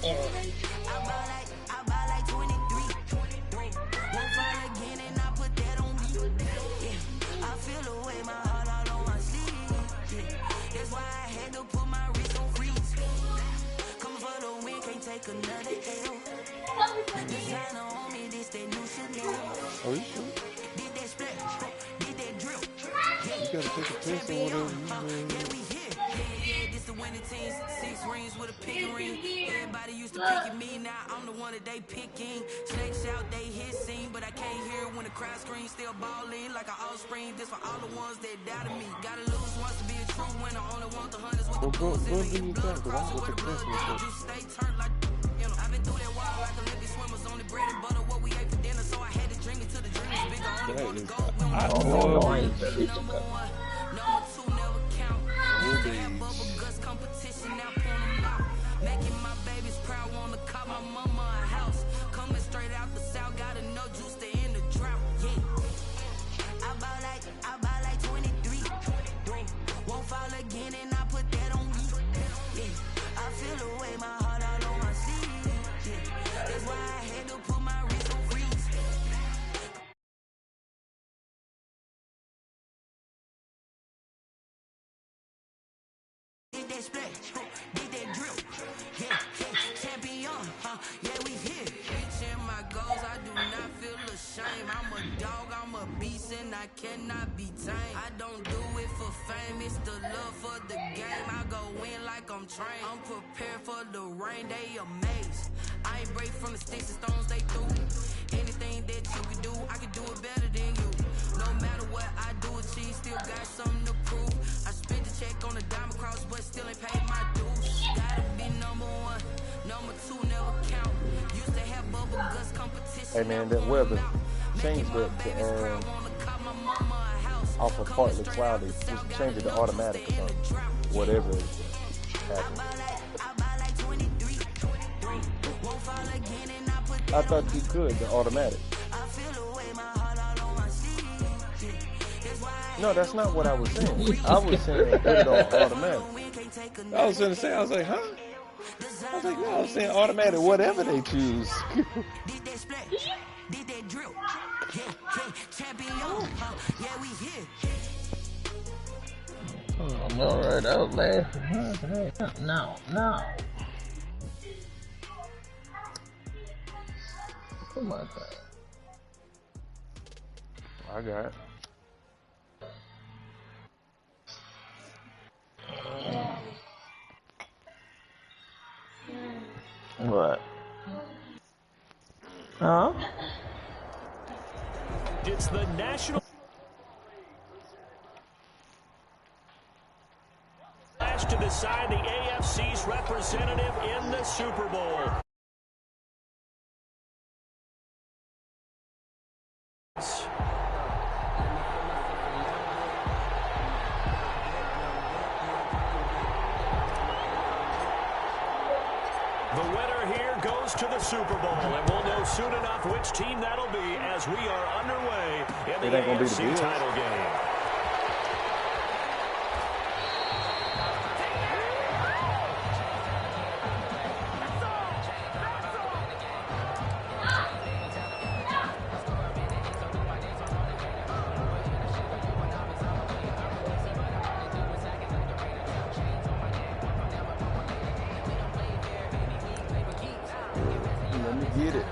I buy like 23. Won't fall again and I put that on me. Yeah, I feel the way my heart all on my sleeve. Yeah, that's why I had to put my wrist on freeze. Coming for the win, can't take another L. Designer on me, this that new Chanel. Oh, you sure? Did that split, did that drill. You gotta take a piss or whatever. Yeah, we here. Yeah, this the winning teams. 6 rings with a pick ring. Everybody used to pick at me, now I'm the one that they picking. Snakes out, they hit scene, but I can't hear when the crowd screams. Still balling like an offspring. This for all the ones that doubted me. Gotta lose once to be a true winner. Only want the hunters with the bulls in the blood cross with the blood. Just stay turned like. I've been through that wild like Olympic swimmers, only bread and butter what we ate for dinner, so I had to dream it till the dream is bigger. Only want to go, we don't want to be number 1, number 2 never count. Used to have bubble guts competition, now point them out. Making my babies proud, wanna call my mama a house. Coming straight out the south, got enough juice to end the drought. Yeah, I buy like 23. Won't fall again and I put that on me. Yeah, I feel the way my heart all on my sleeve. That's why I had to put my wrist on freeze. Did that split, did that drill. Yeah, champion, yeah, we here. Reaching my goals, I do not feel ashamed. I'm a dog, I'm a beast, and I cannot be tamed. I don't do it for fame, it's the love for the game. I go in like I'm trained. I'm prepared for the rain, they amazed. I ain't break from the sticks and stones they threw. Anything that you can do, I can do it better than you. No matter what I do, achieve, still got something to prove. I spent the check on the diamond cross, but still ain't paid my dues. Gotta be number 1, number 2 never count. Used to have bubble guts competition. Hey man, that weather changed that to off of partly cloudy. Just change it to automatic or something. Whatever it happens. I thought you could, the automatic. No, that's not what I was saying. I was saying put it on automatic. I was going to say, I was like, huh? I was like, no, I was saying automatic, whatever they choose. I'm all right out, man. No. Come on, I got it. What? Huh? It's the national match to decide the AFC's representative in the Super Bowl. The winner here goes to the Super Bowl, and we'll know soon enough which team that'll be as we are underway in the AFC title game. Let me get it.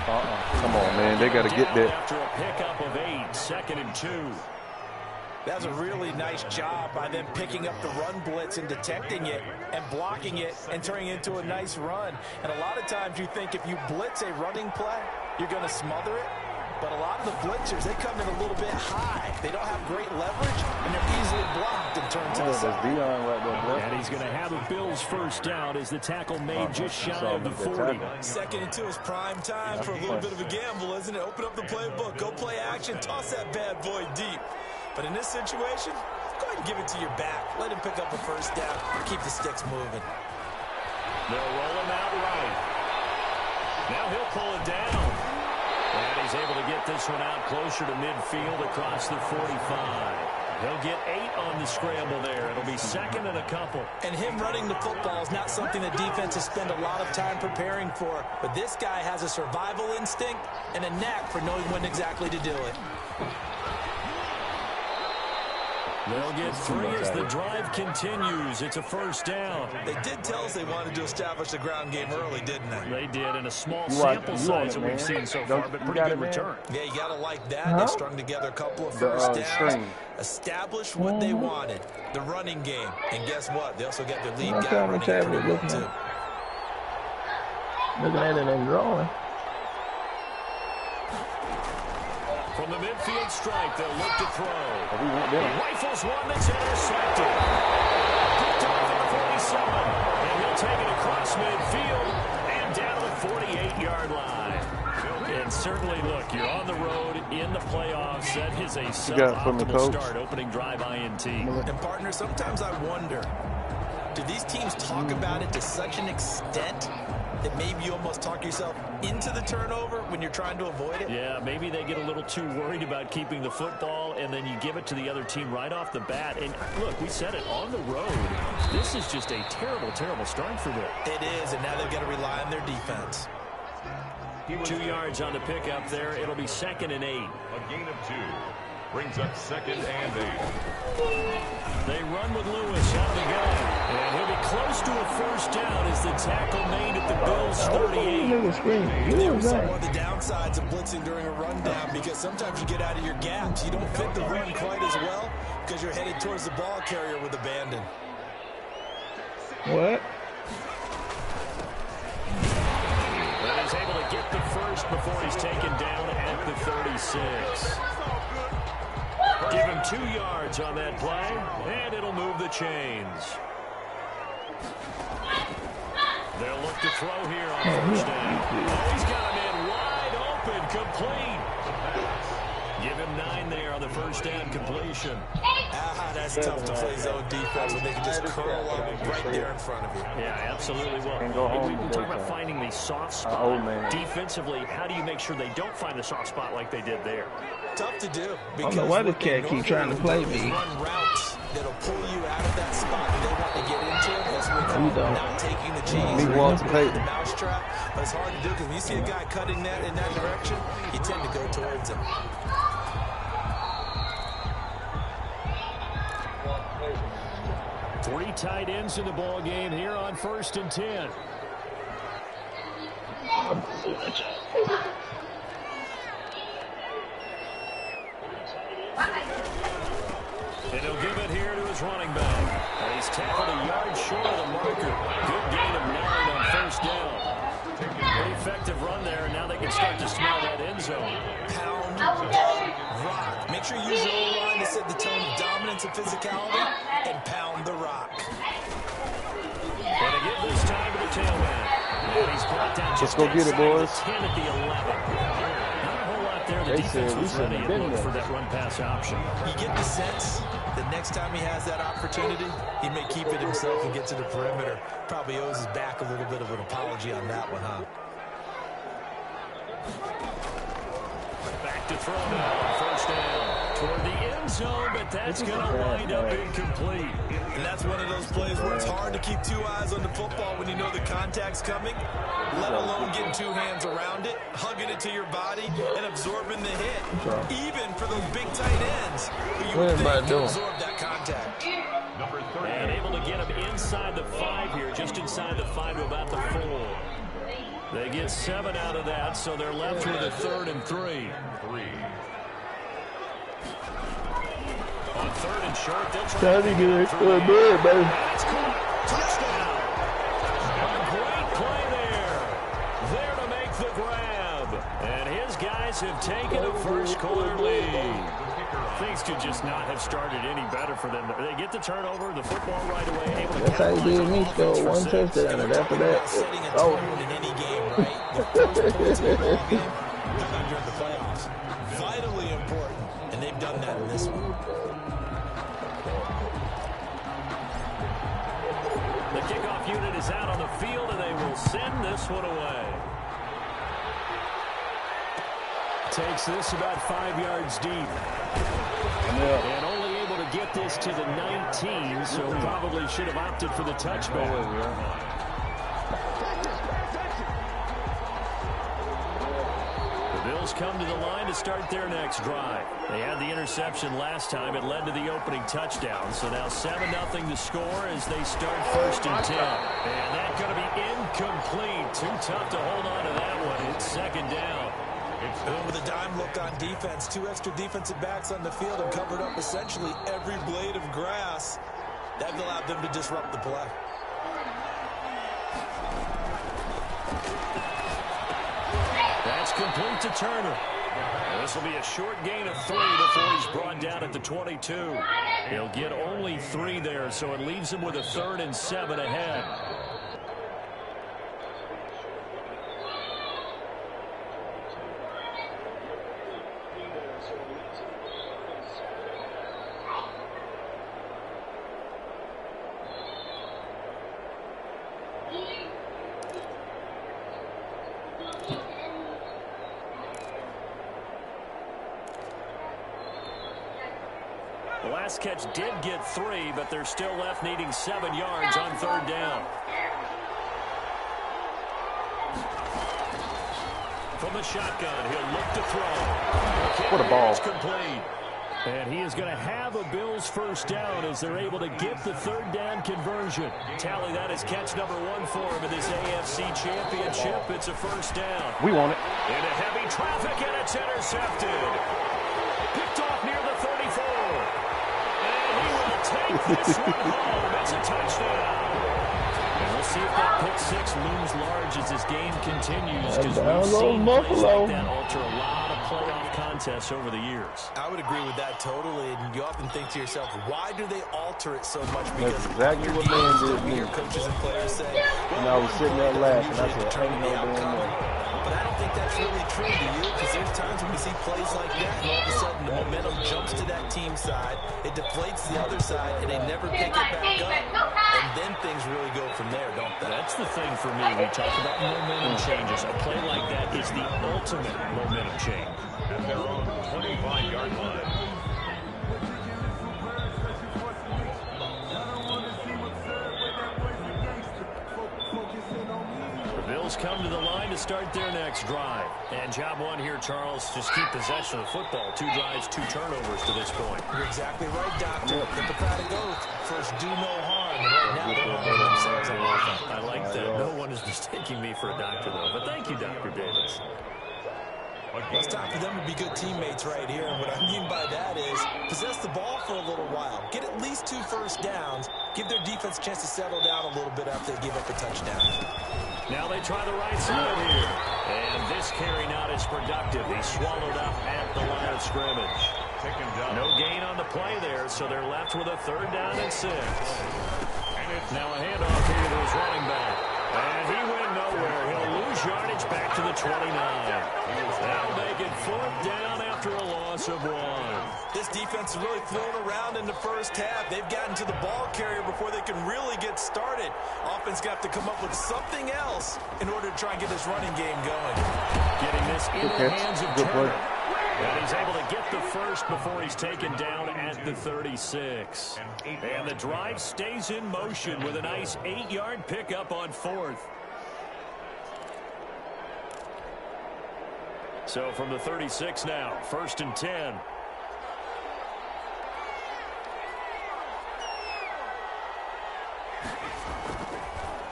Come on, man. They got to get that. After a pickup of 8, 2nd and 2. That's a really nice job by them picking up the run blitz and detecting it and blocking it and turning it into a nice run. And a lot of times you think if you blitz a running play, you're going to smother it. But a lot of the blitzers, they come in a little bit high. They don't have great leverage, and they're easily blocked and turned to the side. Dion right there, boy. And he's going to have a Bills first down as the tackle made just shy of the 40. 2nd and 2 is prime time for a little bit of a gamble, isn't it? Open up the playbook, go play action, toss that bad boy deep. But in this situation, go ahead and give it to your back. Let him pick up a first down. Keep the sticks moving. They'll roll him out right. Now he'll pull it down. And he's he's able to get this one out closer to midfield across the 45. He'll get 8 on the scramble there. It'll be second and a couple. And him running the football is not something that defenses spend a lot of time preparing for. But this guy has a survival instinct and a knack for knowing when exactly to do it. They'll get 3 as the drive continues. It's a first down. They did tell us they wanted to establish the ground game early, didn't they? They did in a small sample size that we've seen so far, but pretty good return. Yeah, you got to like that. They strung together a couple of first downs, established what they wanted, the running game. And guess what? They also got their lead guy running pretty well, too. Looking at it and drawing. From the midfield strike, they'll look to throw. He rifles one that's intercepted. Picked off at the 47. And he'll take it across midfield and down the 48-yard line. And certainly, look, you're on the road in the playoffs. That is a suboptimal start, opening drive INT. And, partner, sometimes I wonder, do these teams talk about it to such an extent that maybe you almost talk yourself into the turnover when you're trying to avoid it? Yeah, maybe they get a little too worried about keeping the football, and then you give it to the other team right off the bat. And look, we said it, on the road, this is just a terrible, terrible start for them. It is, and now they've got to rely on their defense. 2 yards on the pickup there. It'll be second and 8. A gain of 2. Brings up second and 8. They run with Lewis out of the gun. And he'll be close to a first down as the tackle made at the Bills' 38. There was some of the downsides of blitzing during a rundown because sometimes you get out of your gaps. You don't fit the run quite as well because you're headed towards the ball carrier with abandon. What? But he's able to get the first before he's taken down at the 36. Give him 2 yards on that play, and it'll move the chains. They'll look to throw here on first down. Oh, he's got him in wide open, complete. Give him 9 there on the first down completion. That's tough to play zone defense when they can just curl up right there in front of you. Yeah, absolutely. Well, we talk about finding the soft spot. Defensively, how do you make sure they don't find the soft spot like they did there? Tough to do. I don't know why the cat keep trying to play me. Run routes that'll pull you out of that spot that they want to get into. That's what we call not taking the cheese. The mousetrap. But it's hard to do because when you see a guy cutting that in that direction, you tend to go towards him. Three tight ends in the ball game here on 1st and 10. And he'll give it here to his running back. And he's tackled a yard short of the marker. Good gain of 9 on first down. Pretty effective run there, and now they can start to smell that end zone. Pound the rock. Make sure you use your O-line to set the tone of dominance and physicality, and pound the rock. And to give this time to the tailback. And he's brought down just go get it, boys. 10 at the 11. Not a whole lot there. The defense was ready and looked for that run-pass option. You get the sense that next time he has that opportunity, he may keep it himself and get to the perimeter. Probably owes his back a little bit of an apology on that one, huh? Back to throw now on first down. Toward the end zone, but that's going to wind up incomplete. And that's one of those plays where it's hard to keep 2 eyes on the football when you know the contact's coming, let alone getting 2 hands around it, hugging it to your body, and absorbing the hit. Even for those big tight ends, who you think can absorb that contact. And able to get him inside the 5 here, just inside the 5 to about the 4. They get 7 out of that, so they're left with a 3rd and 3. On 3rd and short, they'll try to get it. Good, baby. That's caught. Touchdown. A great play there. There to make the grab. And his guys have taken a first-quarter lead. Things could just not have started any better for them. They get the turnover, the football right away. That's how you did me, score 1 touchdown, and after that, setting a tone in any game, right? The first points in the ball game, how about during the playoffs? Vitally important, and they've done that in this one. The kickoff unit is out on the field, and they will send this one away. Takes this about 5 yards deep. And only able to get this to the 19, so probably should have opted for the touchback. Bills come to the line to start their next drive. They had the interception last time. It led to the opening touchdown. So now 7-0 to score as they start 1st and 10. And that's going to be incomplete. Too tough to hold on to that one. It's 2nd down. With a dime look on defense, 2 extra defensive backs on the field and covered up essentially every blade of grass. That allowed them to disrupt the play. That's complete to Turner. This will be a short gain of 3 before he's brought down at the 22. He'll get only 3 there, so it leaves him with a 3rd and 7 ahead. The last catch did get 3, but they're still left needing 7 yards on 3rd down. From the shotgun, he'll look to throw. What a ball. Complete. And he is going to have a Bills 1st down as they're able to get the 3rd down conversion. Tally that as catch number 1 for him in this AFC Championship. It's a 1st down. We want it. Into heavy traffic, and it's intercepted. Picked off near the 34. Take this one home. It's a touchdown. And we'll see if that pick 6 looms large as this game continues, because we've seen plays like that alter a lot of playoff contests over the years. I would agree with that totally, and you often think to yourself, why do they alter it so much? Because that's exactly what man did me. Your coaches and players say, and I was sitting there laughing. I said, ain't no damn way. But I don't think that's really true to you, because there's times when we see plays like that, and all of a sudden the momentum jumps to that team side, it deflates the other side, and they never pick it back up. And then things really go from there, don't they? That's the thing for me. We talk about momentum changes. A play like that is the ultimate momentum change. At their own 25-yard line. Come to the line to start their next drive. And job 1 here, Charles, just keep possession of the football. 2 drives, 2 turnovers to this point. You're exactly right, Doctor. Hippocratic oath. First, do no harm. And right now, they're harming themselves on offense. I like that. No one is mistaking me for a doctor, though. But thank you, Dr. Davis. Well, it's time for them to be good teammates right here. And what I mean by that is possess the ball for a little while. Get at least 2 first downs. Give their defense a chance to settle down a little bit after they give up a touchdown. Now they try the right side here. And this carry not as productive. He's swallowed up at the line of scrimmage. No gain on the play there, so they're left with a 3rd down and 6. Now a handoff here to his running back. And he went nowhere. He'll lose yardage back to the 29. That'll make it 4th down after a loss of 1. This defense is really thrown around in the first half. They've gotten to the ball carrier before they can really get started. Offense got to come up with something else in order to try and get this running game going. Getting this in the hands of Turner. And he's able to get the first before he's taken down at the 36. And the drive stays in motion with a nice 8-yard pickup on 4th. So from the 36 now, 1st and 10.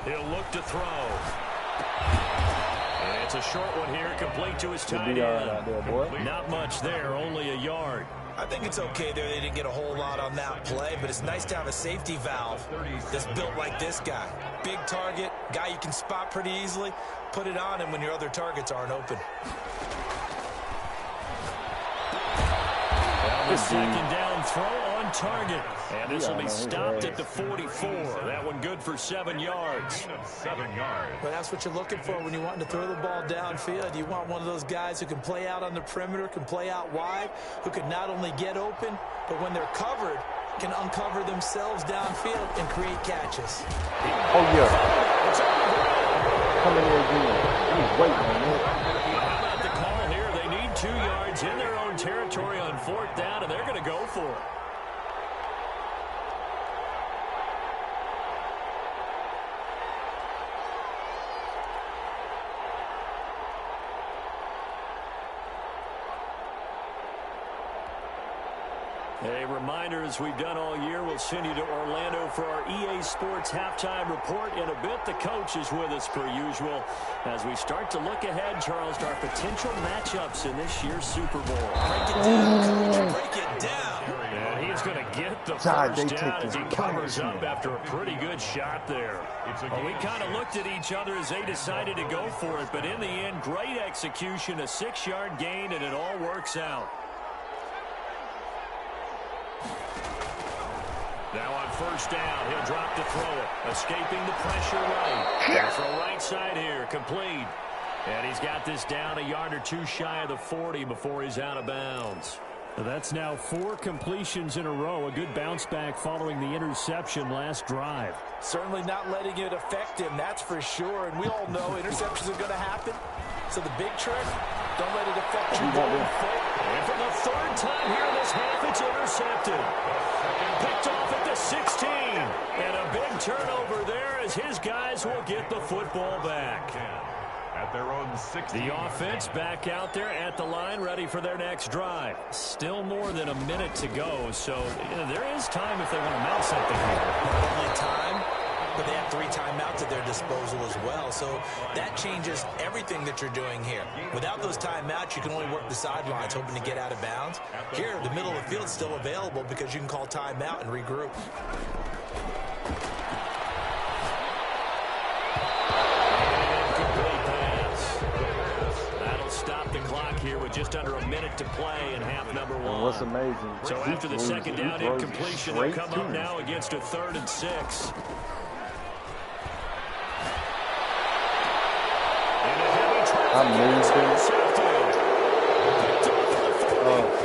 He'll look to throw. And it's a short one here, complete to his tight end. Not much there, only a yard. I think it's okay there. They didn't get a whole lot on that play, but it's nice to have a safety valve that's built like this guy. Big target, guy you can spot pretty easily. Put it on him when your other targets aren't open. The 2nd down throw on target. And this will be stopped at the 44. That one good for 7 yards. 7 yards. Well, that's what you're looking for when you want to throw the ball downfield. You want one of those guys who can play out on the perimeter, can play out wide, who can not only get open, but when they're covered, can uncover themselves downfield and create catches. Oh, yeah. Come in here again. He's waiting on me. How about the call here? They need 2 yards in their own territory on 4th down, and they're going to go for it. A reminder, as we've done all year, we'll send you to Orlando for our EA Sports halftime report in a bit. The coach is with us per usual as we start to look ahead, Charles, to our potential matchups in this year's Super Bowl. Break it down, coach. Break it down. And he's going to get the first down as he covers up after a pretty good shot there. Well, we kind of looked at each other as they decided to go for it, but in the end, great execution, a 6-yard gain, and it all works out. Now on 1st down, he'll drop to throw it. Escaping the pressure right. Throw right side here, complete. And he's got this down a yard or 2 shy of the 40 before he's out of bounds. That's now 4 completions in a row. A good bounce back following the interception last drive. Certainly not letting it affect him, that's for sure. And we all know interceptions are going to happen. So the big trick, don't let it affect you. And for the 3rd time here in this half, it's intercepted. Picked off at the 16. And a big turnover there as his guys will get the football back. At their own 16. The offense back out there at the line, ready for their next drive. Still more than a minute to go, so there is time if they want to mount something here. Not only time, but they have 3 timeouts at their disposal as well. So that changes everything that you're doing here. Without those timeouts, you can only work the sidelines, hoping to get out of bounds. Here, the middle of the field is still available because you can call timeout and regroup. Stop the clock here with just under a minute to play in half number 1. And what's amazing, so after the 2nd down incompletion, they'll come up now against a 3rd and 6. I'm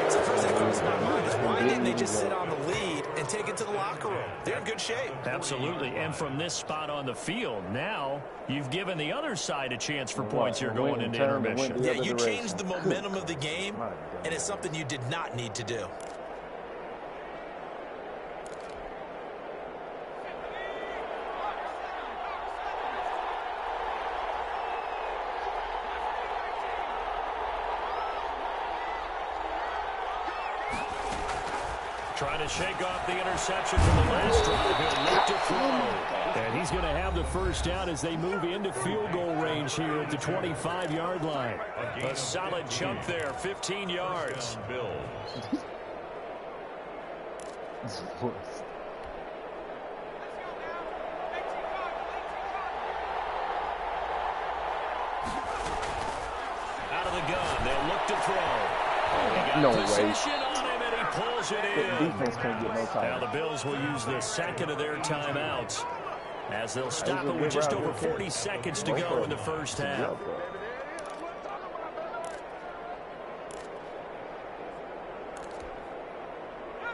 So first thing comes to my mind is why didn't they just sit on the lead and take it to the locker room? They're in good shape. Absolutely, and from this spot on the field, now you've given the other side a chance for points here going into intermission. Yeah, you changed the momentum of the game, and it's something you did not need to do. Trying to shake off the interception from the last drive. He'll look to throw. And he's going to have the first down as they move into field goal range here at the 25-yard line. A solid chunk there, 15 yards. Out of the gun, they'll look to throw. No way. Pulls it in. Defense can't get no time. Now the Bills will use the 2nd of their timeouts as they'll stop it with just over 40 seconds to go in the first half.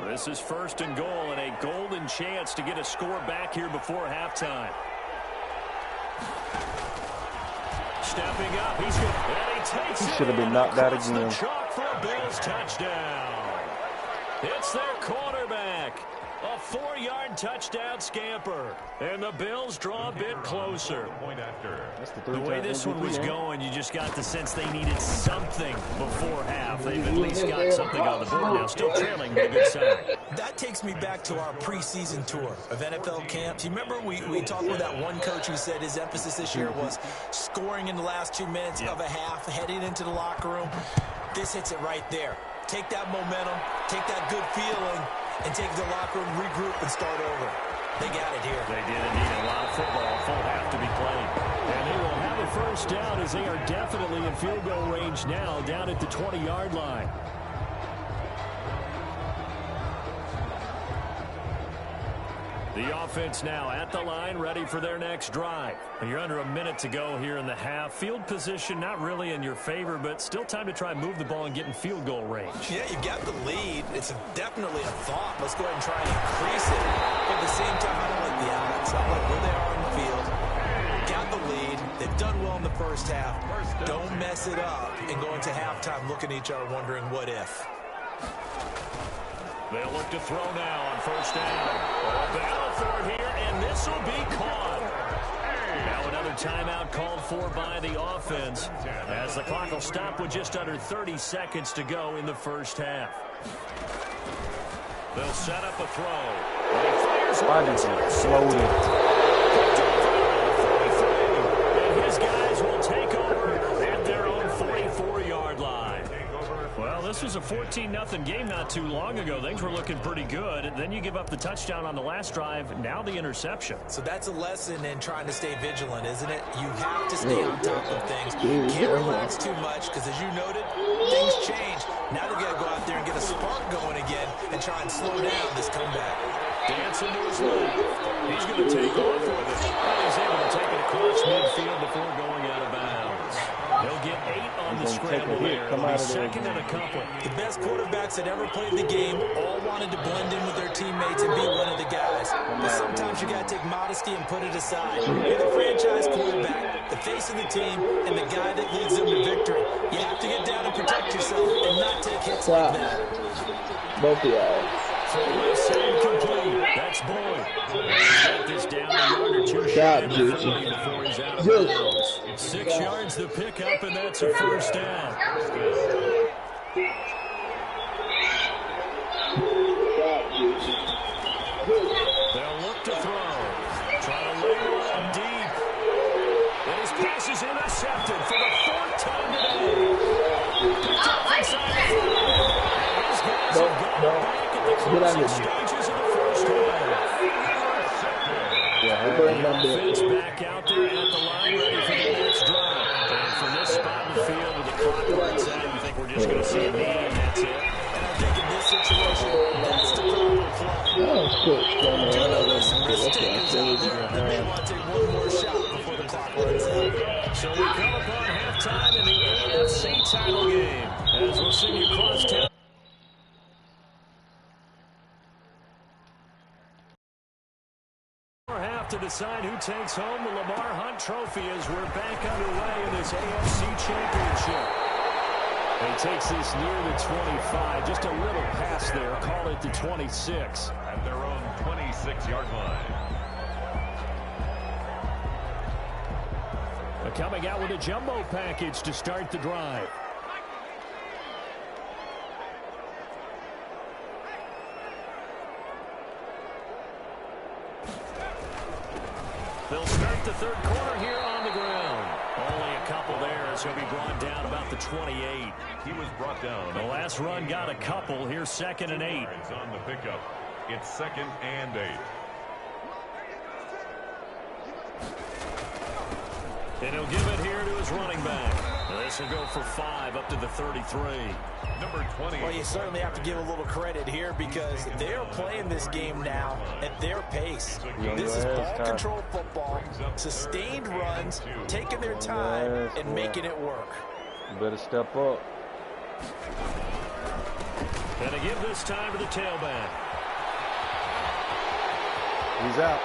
This is 1st and goal and a golden chance to get a score back here before halftime. Stepping up, he's good. And he takes He should have been knocked out again. Chalk for a Bills touchdown. It's their quarterback. A 4-yard touchdown scamper. And the Bills draw a bit closer. The way this one was going, you just got the sense they needed something before half. They've at least got something on the board now. Still trailing, but a good sign. That takes me back to our preseason tour of NFL camps. You remember we talked with that one coach who said his emphasis this year was scoring in the last 2 minutes of a half, heading into the locker room. This hits it right there. Take that momentum, take that good feeling, and take the locker room, regroup, and start over. They got it here. They did indeed. A lot of football, full half to be played. And they will have a first down as they are definitely in field goal range now, down at the 20-yard line. The offense now at the line, ready for their next drive. You're under a minute to go here in the half. Field position not really in your favor, but still time to try and move the ball and get in field goal range. Yeah, you've got the lead. It's definitely a thought. Let's go ahead and try and increase it. But at the same time, I don't like the odds. I like where they are on the field. Got the lead. They've done well in the first half. Don't mess it up and go into halftime looking at each other wondering what if. They'll look to throw now on first down. A battle for it here, and this will be caught. Now another timeout called for by the offense as the clock will stop with just under 30 seconds to go in the first half. They'll set up a throw. Why did you slow it? And his guys will take over at their own 44-yard line. Well, this was a 14-0 game not too long ago. Things were looking pretty good. And then you give up the touchdown on the last drive. Now the interception. So that's a lesson in trying to stay vigilant, isn't it? You have to stay on top of things. Can't relax too much because, as you noted, things change. Now they've got to go out there and get a spark going again and try and slow down this comeback. Dancing to his left. He's going to take off with it. And he's able to take it across midfield before going out of bounds. He'll get 8 on the scramble there. It'll be second and a couple. The best quarterbacks that ever played the game all wanted to blend in with their teammates and be one of the guys. But sometimes you got to take modesty and put it aside. You're the franchise quarterback, the face of the team, and the guy that leads them to victory. You have to get down and protect yourself and not take hits like that. Both of y'all. Left side complete. That's Boyd. He's got this down a yard or two short before he's out of bounds. 6 yards the pickup, and that's a first down. They'll look to throw. Try to lay one deep. And his pass is intercepted for the 4th time today. Picked up inside the 5. His guys have got it back at the closing stages of the first half. Offense back out there at the line, ready for the next drive. And from this spot in the field with the clock runs out, you think we're just going to see a knee, and that's it. And I think in this situation, that's the proper play. Do know there's some risk takers out there that may want to take one more shot before the clock runs out. So we come upon halftime in the AFC title game as we'll see you cross town. To decide who takes home the Lamar Hunt Trophy as we're back underway in this AFC Championship. He takes this near the 25, just a little pass there, call it the 26. At their own 26-yard line. Coming out with a jumbo package to start the drive. They'll start the third quarter here on the ground. Only a couple there as he'll be brought down about the 28. He was brought down. The last run got a couple. Here's 2nd and 8. It's on the pickup. It's 2nd and 8. And he'll give it here to his running back. This will go for 5 up to the 33. Number 20. Well, you certainly have to give a little credit here because they're playing this game now at their pace. This is ball control football, sustained runs, taking their time and making it work. You better step up. And to give this time to the tailback. He's out.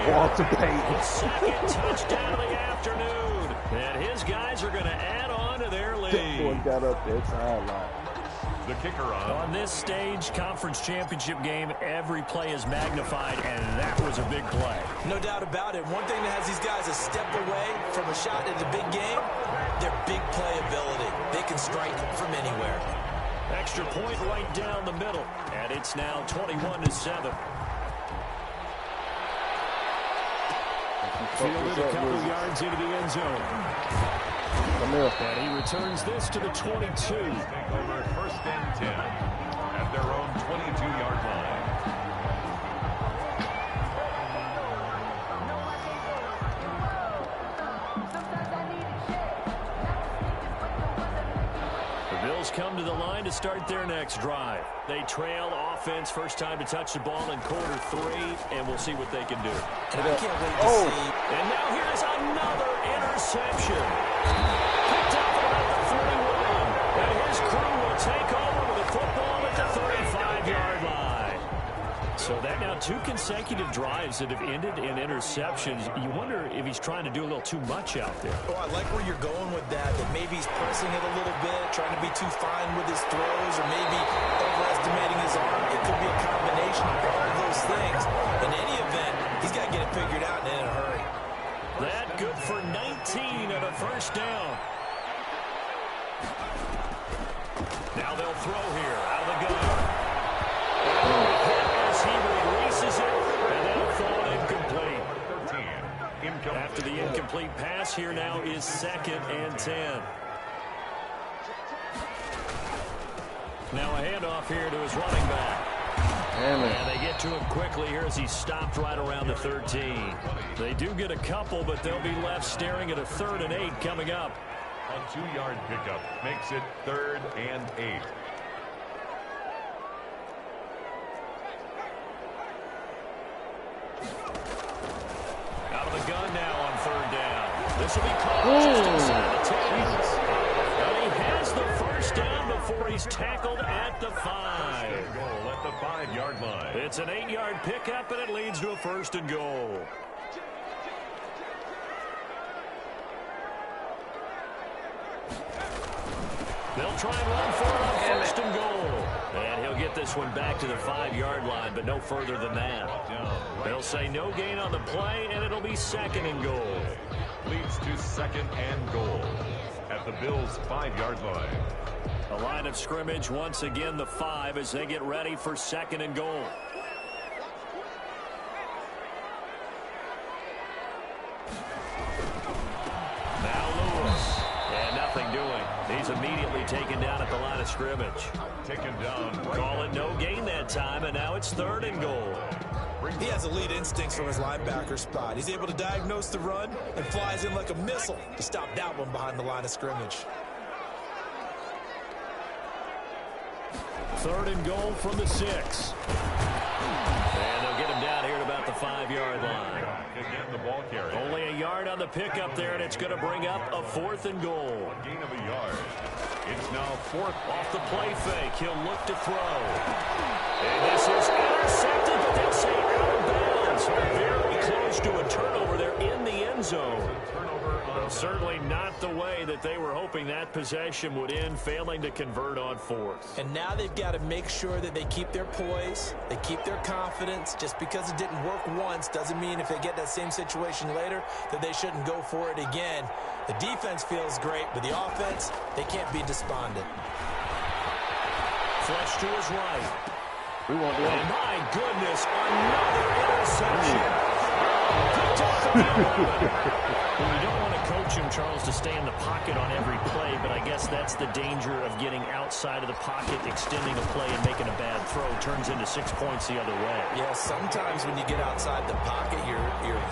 Walter Payton. Second touchdown of the afternoon. And his guys are going to add on to their lead. That one got up there. It's a highlight. The kicker on this stage, conference championship game, every play is magnified, and that was a big play. No doubt about it. One thing that has these guys a step away from a shot at the big game, their big play ability. They can strike from anywhere. Extra point right down the middle, and it's now 21-7. Fielded a couple yards into the end zone. And he returns this to the 22. Take over 1st and 10 at their own 22-yard line. The Bills come to the line to start their next drive. They trail offense, first time to touch the ball in quarter 3, and we'll see what they can do. And I can't wait to see. And now here's another interception. Picked up at about the 41. And his crew will take over with a football at the 2 consecutive drives that have ended in interceptions. You wonder if he's trying to do a little too much out there. Oh, I like where you're going with that maybe he's pressing it a little bit, trying to be too fine with his throws, or maybe overestimating his arm. It could be a combination of all of those things. In any event, he's got to get it figured out and in a hurry. That good for 19 and a first down. Now they'll throw here out of the gun. As he releases it, and that'll fall incomplete. After the incomplete pass, here now is 2nd and 10. Now a handoff here to his running back. And they get to him quickly here as he's stopped right around the 13. They do get a couple, but they'll be left staring at a 3rd and 8 coming up. A 2-yard pickup makes it 3rd and 8. Out of the gun now on 3rd down. This will be caught just inside the 10. And he has the first down before he's tackled at the 5. Goal at the 5-yard line. It's an 8-yard pickup, and it leads to a 1st and goal. They'll try and run for it on 1st and goal. And he'll get this one back to the 5-yard line, but no further than that. They'll say no gain on the play, and it'll be 2nd and goal. Leads to 2nd and goal at the Bills' 5-yard line. A line of scrimmage once again, the 5, as they get ready for 2nd and goal. Now Lewis. And nothing doing. He's immediately taken down at the line of scrimmage. Taken down. Call it no gain that time, and now it's 3rd and goal. He has elite instincts from his linebacker spot. He's able to diagnose the run and flies in like a missile to stop that one behind the line of scrimmage. 3rd and goal from the 6. And they'll get him down here at about the 5-yard line. Again, the ball carrier. Only a yard on the pickup there, and it's going to bring up a 4th and goal. Gain of a yard. It's now 4th. Off the play fake, he'll look to throw. And this is intercepted, but they'll say out of bounds. Very close to a turnover there in the end zone. Well, certainly not the way that they were hoping that possession would end, failing to convert on 4th. And now they've got to make sure that they keep their poise, they keep their confidence. Just because it didn't work once doesn't mean if they get that same situation later that they shouldn't go for it again. The defense feels great, but the offense, they can't be despondent. Fletch to his right. We won't do And my goodness, another interception. Picked off the Well, you don't want to coach him, Charles, to stay in the pocket on every play, but I guess that's the danger of getting outside of the pocket, extending a play, and making a bad throw. Turns into 6 points the other way. Yeah, sometimes when you get outside the pocket, your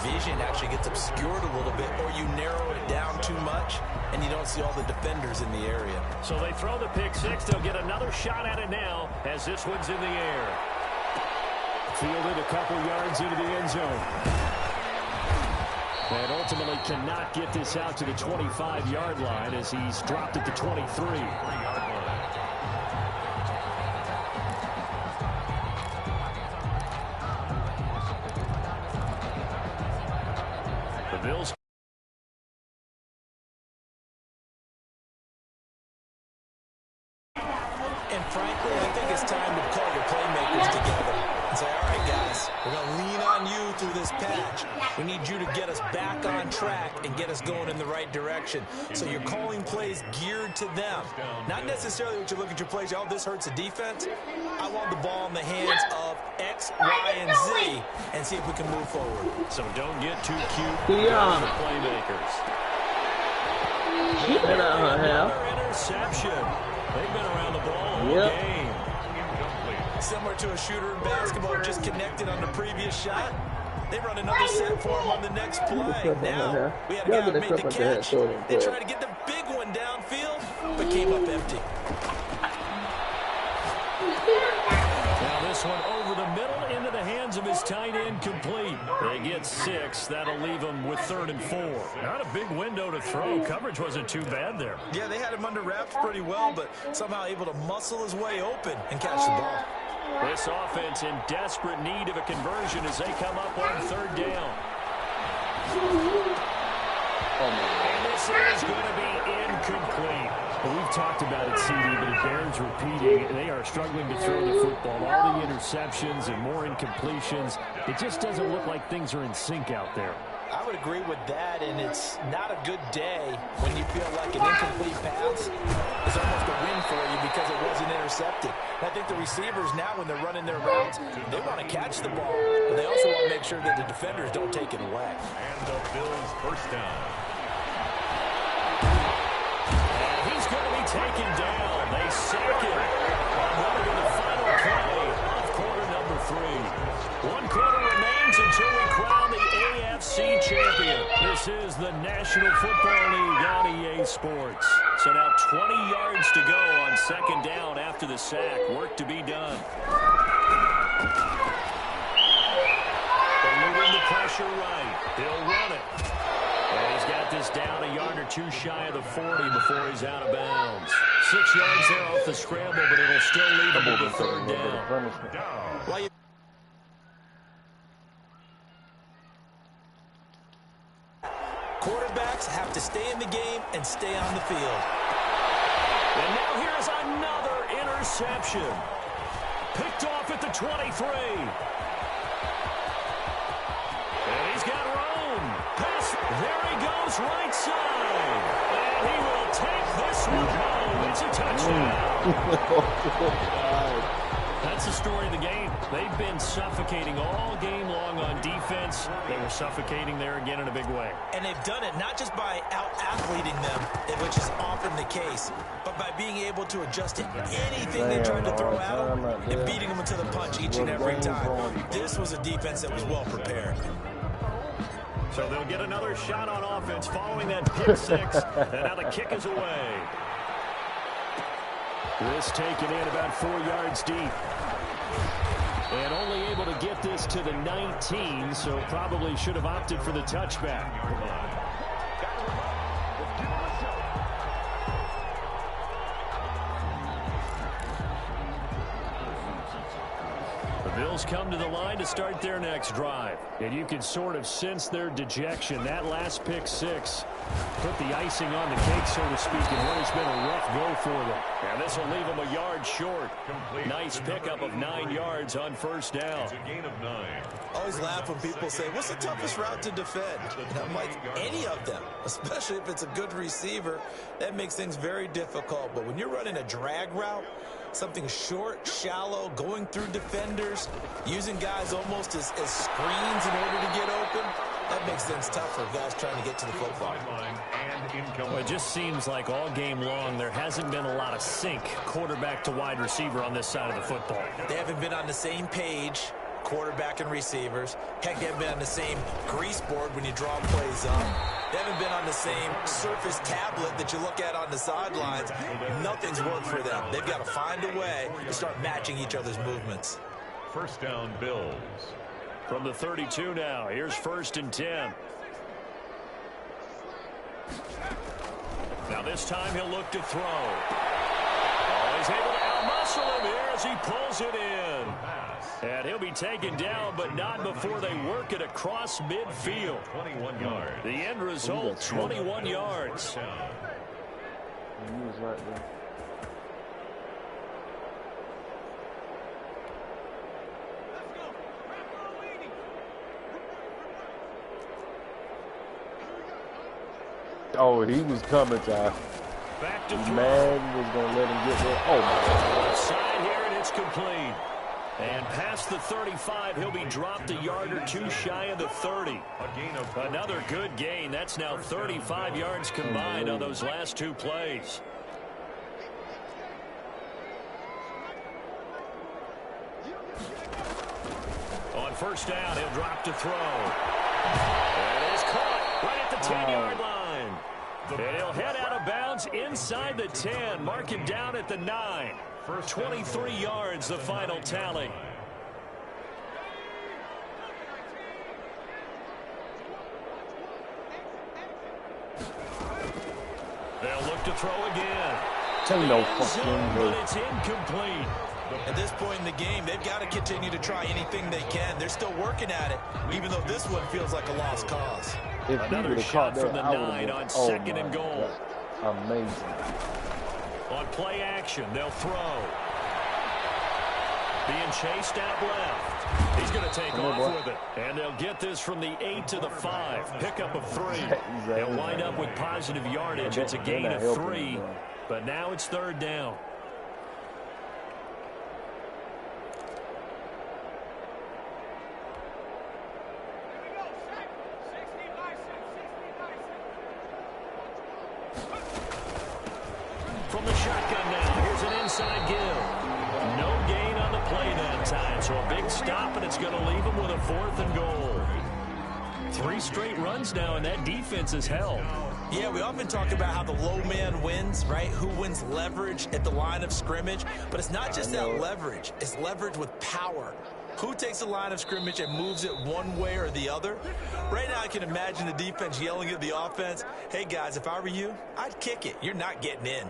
vision actually gets obscured a little bit, or you narrow it down too much, and you don't see all the defenders in the area. So they throw the pick 6. They'll get another shot at it now as this one's in the air. Fielded a couple yards into the end zone. And ultimately cannot get this out to the 25-yard line as he's dropped at the 23. The Bills. And frankly, I think it's time to call your playmakers together and say, all right, guys, we're going to lean on you through this patch. We need you to get us back on track and get us going in the right direction. So you're calling plays geared to them. Not necessarily what you look at your plays, oh, this hurts the defense. I want the ball in the hands of X, Y, and Z and see if we can move forward. So don't get too cute with the playmakers. Another interception. They've been around the ball all game. Similar to a shooter in basketball just connected on the previous shot. They run another set for him on the next play. Now, we had a guy who made the catch. They tried to get the big one downfield, but came up empty. Now this one over the middle into the hands of his tight end, complete. They get 6. That'll leave him with 3rd and 4. Not a big window to throw. Coverage wasn't too bad there. Yeah, they had him under wraps pretty well, but somehow able to muscle his way open and catch the ball. This offense in desperate need of a conversion as they come up on third down. And this is going to be incomplete. Well, we've talked about it, CD, but it bears repeating. They are struggling to throw the football. All the interceptions and more incompletions. It just doesn't look like things are in sync out there. I would agree with that, and it's not a good day when you feel like an incomplete pass is almost a win for you because it wasn't intercepted. And I think the receivers now, when they're running their routes, they want to catch the ball, but they also want to make sure that the defenders don't take it away. And the Bills' first down. And he's going to be taken down. They sack him. Another to the final play of quarter number 3. 1 quarter remains until we crown the AFC champion. This is the National Football League on EA Sports. So now 20 yards to go on second down after the sack. Work to be done. Eluding the pressure right. He'll run it. And he's got this down a yard or two shy of the 40 before he's out of bounds. 6 yards there off the scramble, but it'll still leave him with a third down. Quarterbacks have to stay in the game and stay on the field. And now here's another interception. Picked off at the 23. And he's got room. Pass. There he goes, right side. And he will take this one home. It's a touchdown. That's the story of the game. They've been suffocating all game long on defense. They were suffocating there again in a big way. And they've done it not just by out-athleting them, which is often the case, but by being able to adjust to anything they tried to throw at them and beating them into the punch each and every time. This was a defense that was well prepared. So they'll get another shot on offense following that pick 6. And now the kick is away. This taken in about 4 yards deep. And only able to get this to the 19, so probably should have opted for the touchback. The Bills come to the line to start their next drive. And you can sort of sense their dejection. That last pick 6 put the icing on the cake, so to speak, in what has been a rough go for them. And this will leave them a yard short. Nice pickup of 9 yards on first down. It's a gain of 9. I always laugh when people say, what's the toughest route to defend? And I'm like, any of them, especially if it's a good receiver. That makes things very difficult. But when you're running a drag route, something short, shallow, going through defenders, using guys almost as screens in order to get open, that makes things tough for guys trying to get to the football. Well, it just seems like all game long there hasn't been a lot of sync quarterback to wide receiver on this side of the football. They haven't been on the same page, quarterback and receivers. Heck, they haven't been on the same grease board when you draw plays up. They haven't been on the same surface tablet that you look at on the sidelines. Nothing's worked for them. They've got to find a way to start matching each other's movements. First down, Bills. From the 32 now, here's 1st and 10. Now this time he'll look to throw. Oh, he's able to outmuscle him here as he pulls it in. And he'll be taken down, but not before they work it across midfield. 21 yards. The end result, 21 yards. He was right there. Oh, he was coming, Josh. Back to Man was going to let him get there. Oh, my God. Side here, and it's complete. And past the 35, he'll be dropped a yard or two shy of the 30. Another good gain. That's now 35 yards combined on those last 2 plays. On first down, he'll drop to throw. And it's caught right at the 10-yard line. And he'll head out of bounds inside the 10. Mark him down at the 9. 23 yards, the final tally. They'll look to throw again. Tell no fucking but it's incomplete. At this point in the game, they've got to continue to try anything they can. They're still working at it, even though this one feels like a lost cause. If Another shot from the 9 on 2nd and goal. God. Amazing. On play action, they'll throw. Being chased out left. He's going to take off with it. And they'll get this from the 8 to the 5. Pickup of 3. They'll wind up with positive yardage. It's a gain of 3. But now it's 3rd down. From the shotgun now, here's an inside give. No gain on the play that time, so a big stop, and it's going to leave him with a 4th and goal. 3 straight runs now, and that defense is held. Yeah, we often talk about how the low man wins, right? Who wins leverage at the line of scrimmage? But it's not just that leverage. It's leverage with power. Who takes the line of scrimmage and moves it one way or the other? Right now, I can imagine the defense yelling at the offense, hey, guys, if I were you, I'd kick it. You're not getting in.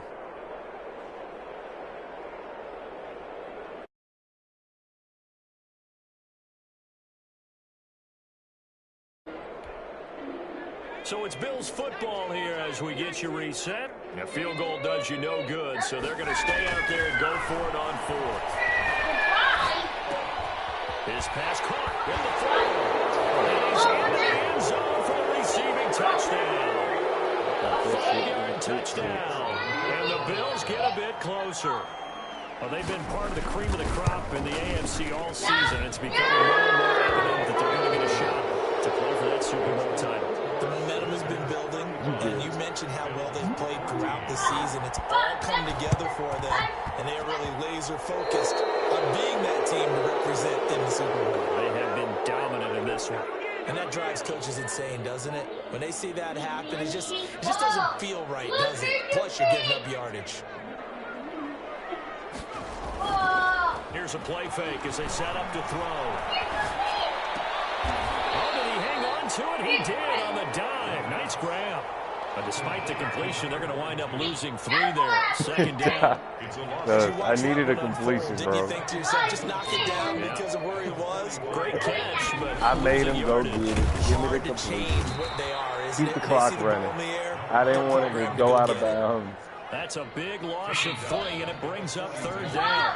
So it's Bills football here as we get you reset. A field goal does you no good, so they're going to stay out there and go for it on 4th. His pass caught in the throw. And he's in the end zone for the receiving touchdown. A 5-yard touchdown. And the Bills get a bit closer. Well, they've been part of the cream of the crop in the AFC all season. It's becoming more and more evident that they're going to get a shot to play for that Super Bowl title. The momentum has been building, and you mentioned how well they've played throughout the season. It's all come together for them, and they are really laser-focused on being that team to represent in the Super Bowl. They have been dominant in this one. And that drives coaches insane, doesn't it? When they see that happen, it just doesn't feel right, does it? Plus, you're giving up yardage. Here's a play fake as they set up to throw. Oh, did he hang on to it? He did on the dive. Nice grab. But despite the completion, they're going to wind up losing 3 there. 2nd down. I needed a completion, bro. Did you think to yourself, just knock it down because of where he was? Great catch, but I made him go get it. Give me the completion. Keep the clock running. I didn't want it to go out of bounds. That's a big loss of 3, and it brings up 3rd down.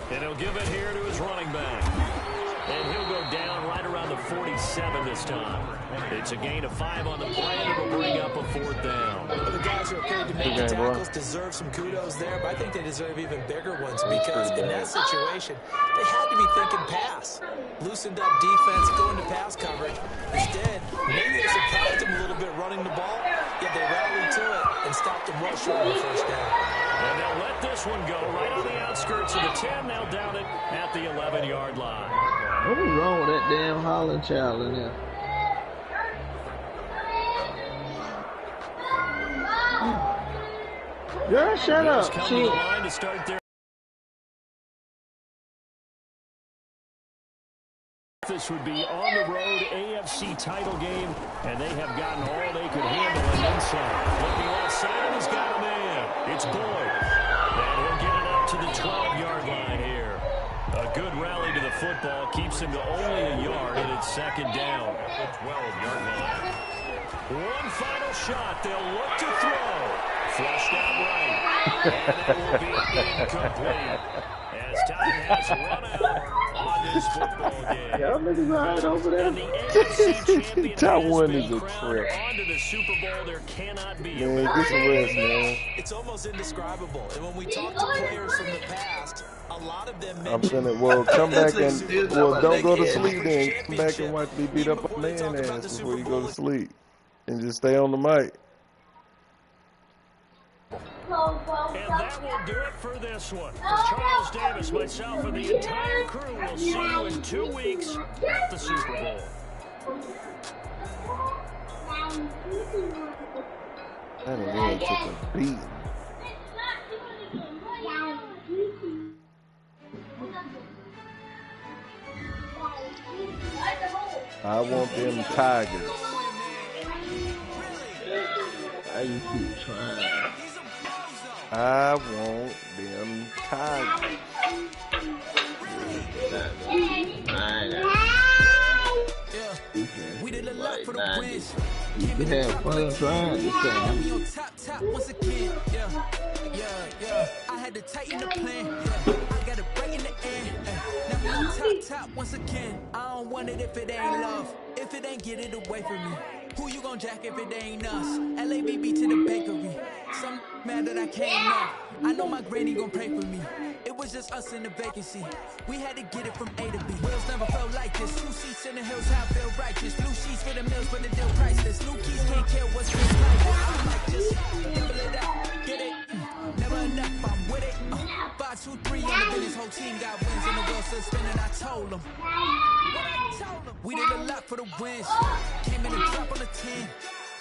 And he'll give it here to his running back. And he'll go down right around the 47 this time. It's a gain of 5 on the play, and it'll bring up a 4th down. Well, the guys who are paid to make the tackles deserve some kudos there, but I think they deserve even bigger ones because in that situation, they had to be thinking pass. Loosened up defense, going to pass coverage. Instead, maybe they surprised them a little bit running the ball, yet they rallied to it and stopped them well short of the 1st down. And they'll let this one go right on the outskirts of the 10. They'll down it at the 11-yard line. What was wrong with that damn Holland child in there? Girl, shut up. To start their this would be on the road AFC title game, and they have gotten all they could handle and then some. Looking outside, and he's got a man. It's Boyd. And he'll get it up to the 12-yard line here. A good rally to the football keeps him to only a yard, and it's 2nd down. The 12-yard line. One final shot. They'll look to throw. Flushed out right. And that will be incomplete. As time has run out on this football game. Y'all niggas all right over there? And the AFC champion That one has is been a crowned. trip. On to the Super Bowl, there cannot be Man, get some rest, man. It's almost indescribable. And when we talk to players from the past, a lot of them I'm gonna, well, come back and, well, don't go to sleep then. Come back and watch me beat up a man ass before you go to sleep. And just stay on the mic. And that will do it for this one. For Charles Davis, myself, and the entire crew, we'll see you in 2 weeks at the Super Bowl. That really took a beat. I want them Tigers. Why you keep trying? I want them Tigers. We did a lot for the wins. You can have fun trying this time. We on top once again. Yeah. I had to tighten the plan. Yeah. I got it right in the end. Now we on top once again. I don't want it if it ain't love. If it ain't, get it away from me. Who you gon' jack if it ain't us? LABB to the bakery. Some mad that I came up. I know my granny gon' pray for me. It was just us in the vacancy. We had to get it from A to B. Wheels never felt like this. 2 seats in the hills, how I feel righteous. Blue sheets for the mills, but the deal priceless. New keys can't care what's this like. I'm like, just double it up, get it. Never enough, I'm with it. 5, 2, 3 on the business. Whole team got wins and the wheel still spinning. I told them. We did a lot for the wins. Came in and drop on the 10.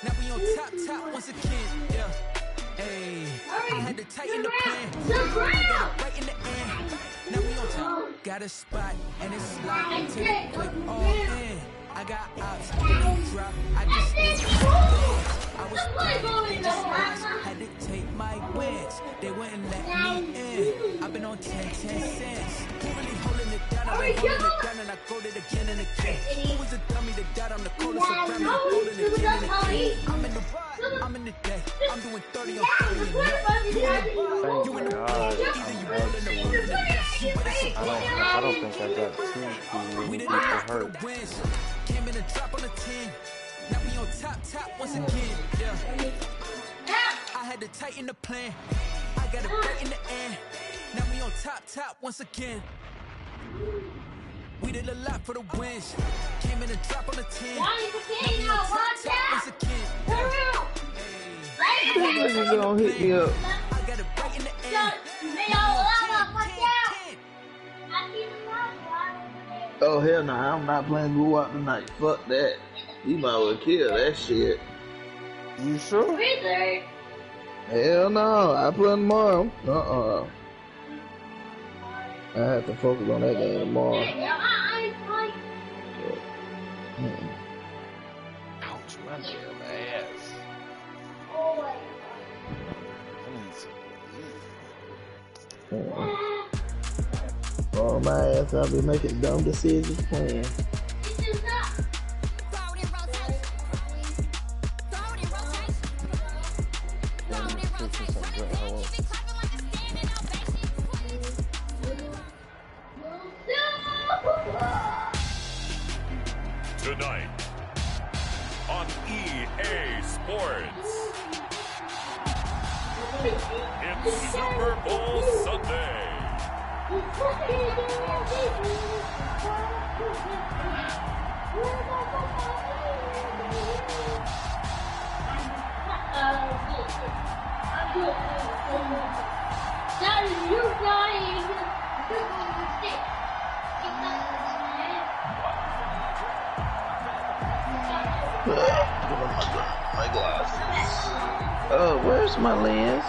Now we on top once again. Yeah. Hey, I had to tighten the plan. Got it right in the end. Now we on top. Got a spot and it's sliding till it click all in. I got ops, no drop. I just need to I was blind, they just lost. Had to take my wins. They wouldn't let me in. I've been on 10 cents. Who really holding it down? I've been holding it down and I go it again and again. Who was the dummy that died? I'm the coldest around me. I'm holding it again and again. I'm in the day. I'm doing 30 on 30 and up. You in the ball. Either you rolling the room in the best. I don't think I got too many people hurt. Came in and drop on the 10. Now we on top once again. Yeah. I had to tighten the plan. I got it right in the end. Now we on top once again. We did a lot for the wins. Came in and drop on the 10. Now we on top once again. This nigga gonna hit me up. I got it right in the end. Oh hell no, I'm not playing Blue Out tonight. Fuck that. You might well kill that shit. You sure? Hell no, I play tomorrow. I have to focus on that game tomorrow. Ouch, my damn ass. Oh my ass, I'll be making dumb decisions playing. Tonight on EA Sports, it's Super Bowl Sunday. That is you dying. My glasses. Oh, where's my lens?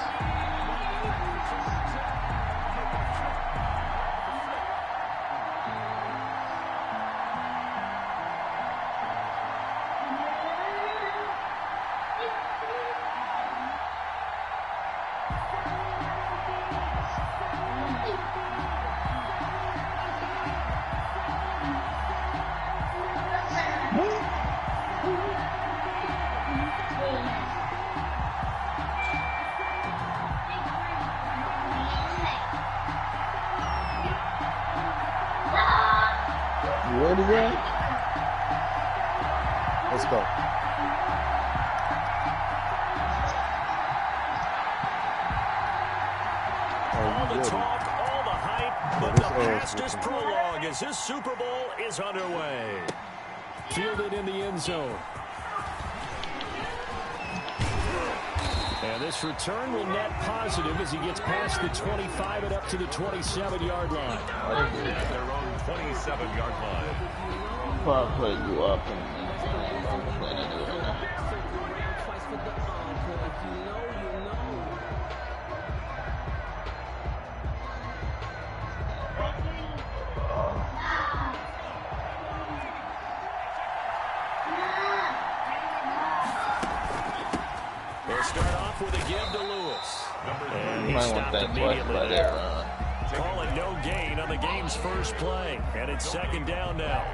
You ready yet? Let's go. All the talk, all the hype, but the past is prologue as this Super Bowl is underway. Fielded in the end zone. And this return will net positive as he gets past the 25 and up to the 27-yard line. At their own 27-yard line. I'll play you up. off with a give to Lewis. You might want to think twice about that run. Call it no gain on the game's first play. And it's second down now.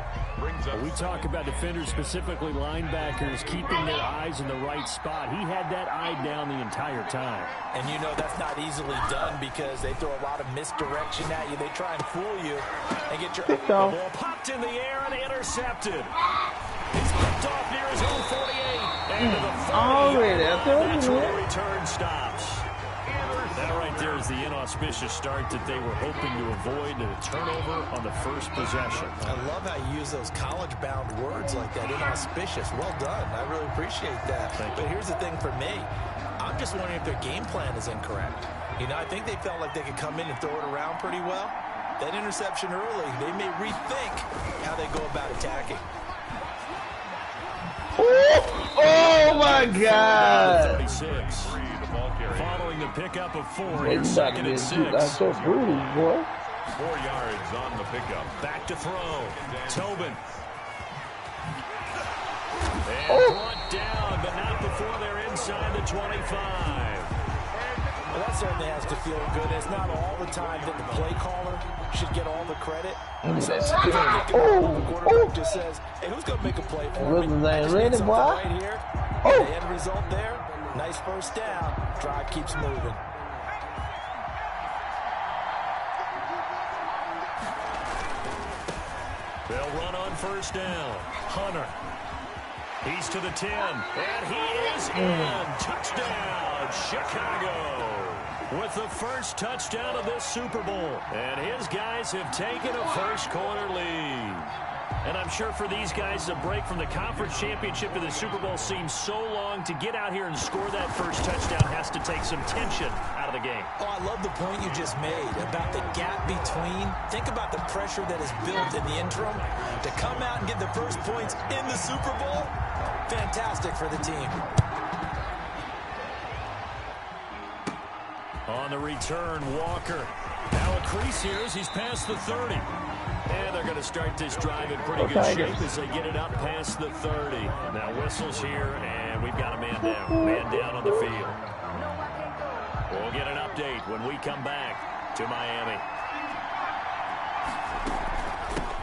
We talk about defenders, specifically linebackers, keeping their eyes in the right spot. He had that eye down the entire time. And you know that's not easily done because they throw a lot of misdirection at you. They try and fool you and get your... The ball popped in the air and intercepted. He's picked off near his own 48. And to the 30. Already, I told That's you. where the return stops. That right there is the inauspicious start that they were hoping to avoid, and a turnover on the first possession. I love how you use those college-bound words like that, inauspicious. Well done. I really appreciate that. But here's the thing for me. I'm just wondering if their game plan is incorrect. You know, I think they felt like they could come in and throw it around pretty well. That interception early, they may rethink how they go about attacking. Oh my God! 36. Following the pickup of 4, It's here's second and 6. That's so brutal, boy. 4 yards on the pickup. Back to throw. Tobin. And brought down, but not before they're inside the 25. Well, that certainly has to feel good. It's not all the time that the play caller should get all the credit. The quarterback just says, hey, who's going to make a play for me? Ready, boy? Right here. The end result there, nice first down. Drive keeps moving. They'll run on first down. Hunter. He's to the 10. And he is in. Touchdown, Chicago. With the first touchdown of this Super Bowl. And his guys have taken a first quarter lead. And I'm sure for these guys, the break from the conference championship to the Super Bowl seems so long. To get out here and score that first touchdown has to take some tension out of the game. Oh, I love the point you just made about the gap between. Think about the pressure that is built in the interim. To come out and get the first points in the Super Bowl, fantastic for the team. On the return, Walker. Now a crease here as he's past the 30. And they're going to start this drive in pretty good shape as they get it up past the 30. Now whistles here, and we've got a man down. Man down on the field. We'll get an update when we come back to Miami.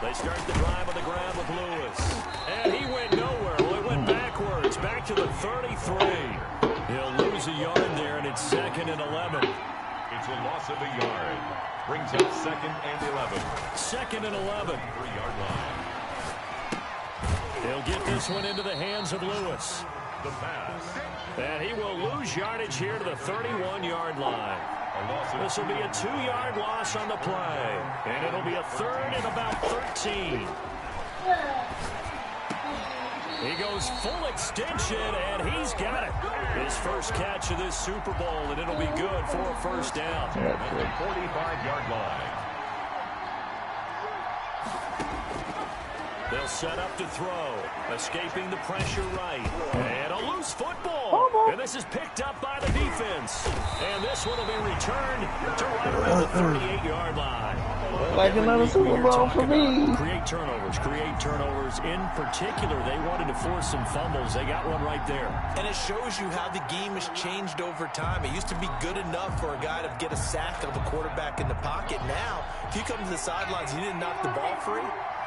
They start the drive on the grab with Lewis. And he went nowhere. Well, it went backwards. Back to the 33. He'll lose a yard there, and it's 2nd and 11. It's a loss of a yard. Brings up 2nd and 11. 2nd and 11. 3-yard line. He'll get this one into the hands of Lewis. The pass. And he will lose yardage here to the 31-yard line. This will be a 2-yard loss on the play. And it'll be a 3rd and about 13. He goes full extension, and he's got it. His first catch of this Super Bowl, and it'll be good for a first down. At the 45-yard line. They'll set up to throw. Escaping the pressure right. And a loose football. And this is picked up by the defense. And this one will be returned to right around the 38-yard line. Like another Super Bowl for me. Create turnovers. In particular, they wanted to force some fumbles. They got one right there. And it shows you how the game has changed over time. It used to be good enough for a guy to get a sack of a quarterback in the pocket. Now, if you come to the sidelines and you didn't knock the ball free,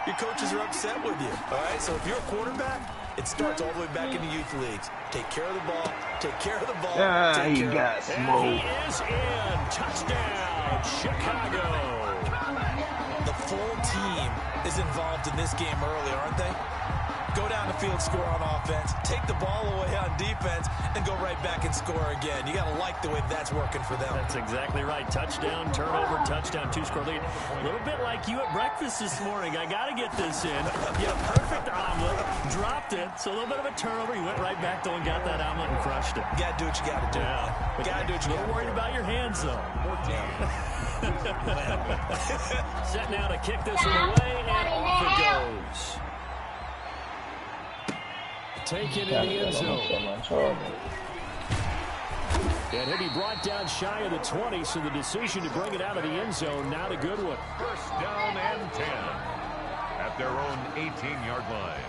your coaches are upset with you. All right, so if you're a quarterback, it starts all the way back in the youth leagues. Take care of the ball. Take care of the ball. He got smoked. And he is in. Touchdown, Chicago. The full team is involved in this game early, aren't they? Go down the field, score on offense, take the ball away on defense, and go right back and score again. You got to like the way that's working for them. That's exactly right. Touchdown, turnover, touchdown, 2-score lead. A little bit like you at breakfast this morning. I got to get this in. You had a perfect omelet, dropped it, so a little bit of a turnover. You went right back, though, and got that omelet and crushed it. You got to do what you got to do. Yeah. Got to do what you got to do. Worried about your hands, though. Set now to kick this one away, and off it goes. Take it in the end zone. And he'll be brought down shy of the 20, so the decision to bring it out of the end zone, not a good one. First down and 10 at their own 18-yard line.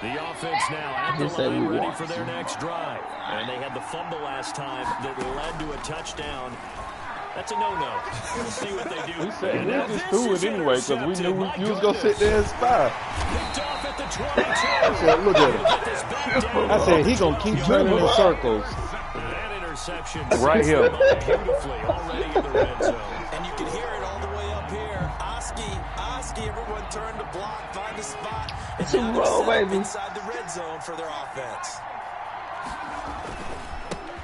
The offense now at the line, ready for their next drive. And they had the fumble last time that led to a touchdown. That's a no-no. We'll see what they do. We said we just threw it anyway because we knew you was gonna sit there and spy. Picked off at the 22. I said, look at him. I said he gonna keep turning in circles. That interception right here. Beautifully already in the red zone. And you can hear it all the way up here. Oski, everyone turn to block, find a spot. It's a roll, baby. Inside the red zone for their offense.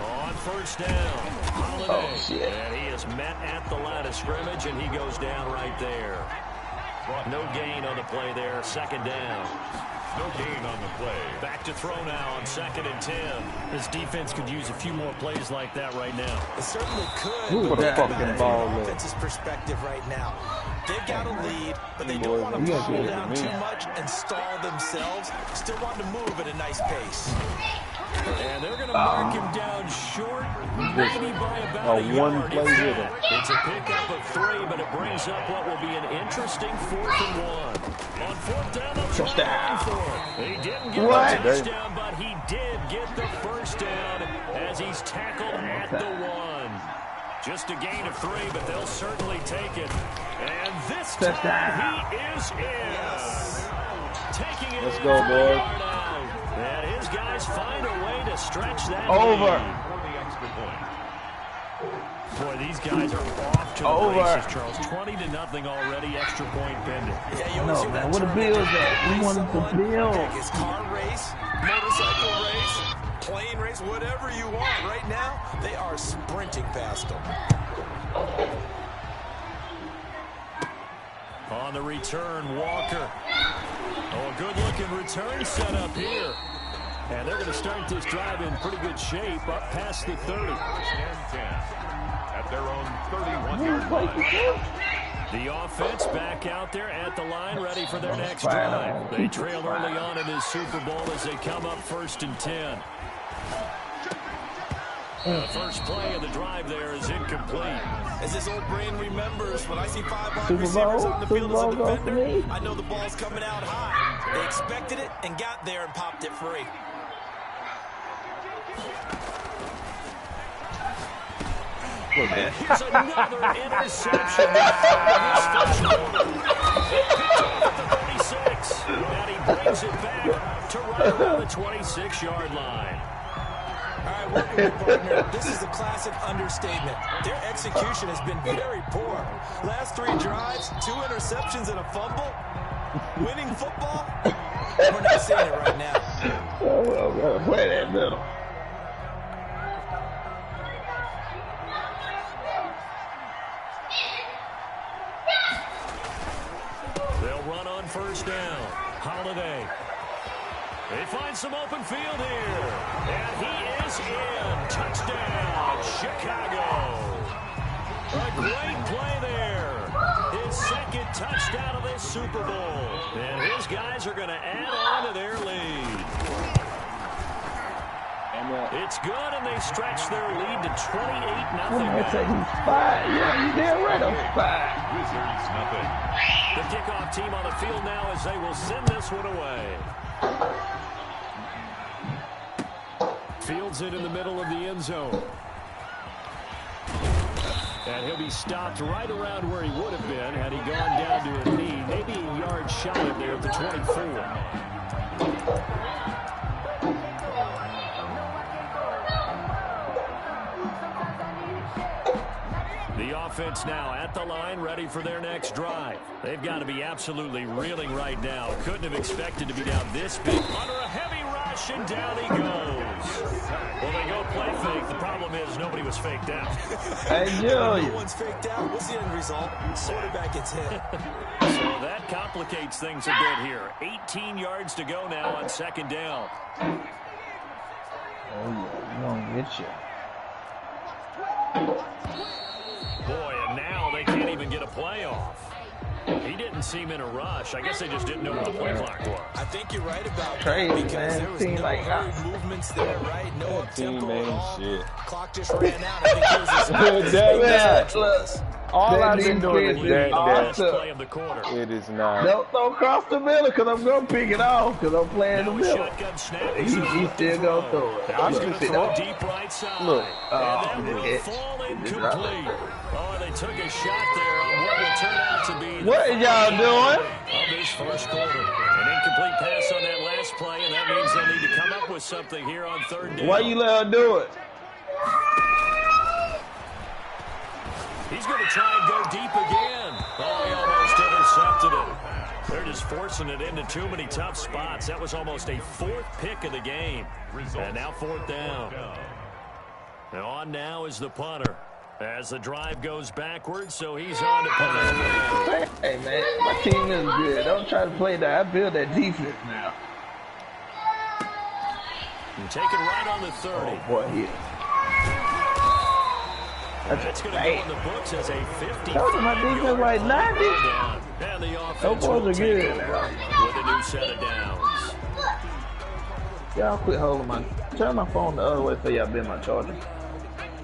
On first down, Holiday. Oh, shit. And he is met at the line of scrimmage, and he goes down right there. No gain on the play there, second down. No gain on the play. Back to throw now on 2nd and 10. This defense could use a few more plays like that right now. It certainly could. Ooh, what a fucking ball from there. offense's perspective right now. They've got a lead, but they don't want to slow down too much and stall themselves. Still want to move at a nice pace. And they're going to mark him down short, maybe by about a yard. It's a pickup of 3, but it brings up what will be an interesting 4th and 1. On 4th down, he didn't get the touchdown, but he did get the first down as he's tackled at the 1. Just a gain of 3, but they'll certainly take it. And this time he is in. Taking it. Let's go, boys. And his guys find a way to stretch that over. Boy, these guys are off to the races, Charles. 20-0 already, extra point pending. Yeah, no, man, what a bill is that? We wanted the bill. It's car race, motorcycle race, plane race, whatever you want. Right now, they are sprinting past them. On the return, Walker. Oh, a good-looking return set up here. And they're going to start this drive in pretty good shape up past the 30. First and 10 at their own 31-yard line. The offense back out there at the line, ready for their next drive. They trail early on in this Super Bowl as they come up 1st and 10. The first play of the drive there is incomplete. As his old brain remembers, when I see 5 wide receivers on the field as a defender, I know the ball's coming out high. They expected it and got there and popped it free. Here's another interception. At the 36. And he brings it back to right around the 26-yard line. All right, working with partner, this is a classic understatement. Their execution has been very poor. Last 3 drives, 2 interceptions and a fumble. Winning football? We're not seeing it right now. Oh, play that middle. They'll run on first down. Holiday. They find some open field here. And he is in. Touchdown, Chicago. A great play there. His 2nd touchdown of this Super Bowl. And his guys are going to add on to their lead. It's good, and they stretch their lead to 28-0. I say he's 5. Yeah, he's there right on 5. Wizards, nothing. The kickoff team on the field now as they will send this one away. Fields it in the middle of the end zone. And he'll be stopped right around where he would have been had he gone down to a knee. Maybe a yard shy of there at the 24. The offense now at the line, ready for their next drive. They've got to be absolutely reeling right now. Couldn't have expected to be down this big. Under a heavy rush, and down he goes. Well, they go play fake. The problem is nobody was faked out. Hey, Joe. No one's faked out. What's the end result? Quarterback gets hit. So that complicates things a bit here. 18 yards to go now on 2nd down. Oh, yeah, we gonna get you. Boy, and now they can't even get a play off. He didn't seem in a rush. I guess they just didn't know what the play clock was. I think you're right about Crazy, that because man. there was Seemed no like hurried movements there, right? No up-tempo at all. Shit. Clock just ran out. I think it was Damn it. Look. All I've been doing is that. Play of the quarter. It is not. Don't throw across the middle because I'm going to pick it off because I'm playing the middle. He still going to throw it. I'm going to throw deep right side. Look. And that will fall incomplete. Oh, they took a shot there on what will turn out to be what is y'all doing? Of this first quarter. An incomplete pass on that last play, and that means they'll need to come up with something here on third down. Why you let her do it? He's going to try and go deep again. Oh, he almost intercepted it. They're just forcing it into too many tough spots. That was almost a fourth pick of the game. And now fourth down. And on now is the punter. As the drive goes backwards, so he's on to punt. Hey, man, my team is good. Don't try to play that. I build that defense now. You take it right on the 30. Oh, boy, here. That's going to go in the books as a 50. My defense like 90. And the offense will take over with a new set of downs. Y'all quit holding my... Turn my phone the other way so y'all bend my charger.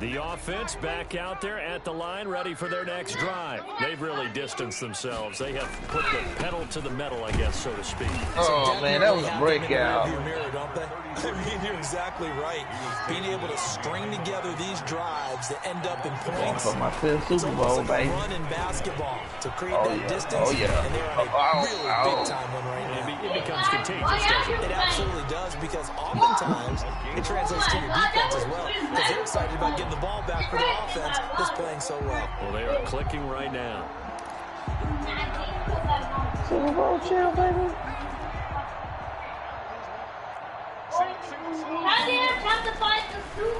The offense back out there at the line, ready for their next drive. They've really distanced themselves. They have put the pedal to the metal, I guess, so to speak. Oh, man, that was a breakout. I mean, you're exactly right. Being able to string together these drives that end up in points. For my fifth Super Bowl, baby. Run in basketball to create that distance. Oh, yeah. And they're on a really big-time one right now. It becomes contagious, doesn't it? It absolutely does, because oftentimes it translates to your defense as well, because they're excited about getting the ball back for their offense that's playing so well. Well, they are clicking right now. Super Bowl champ, baby.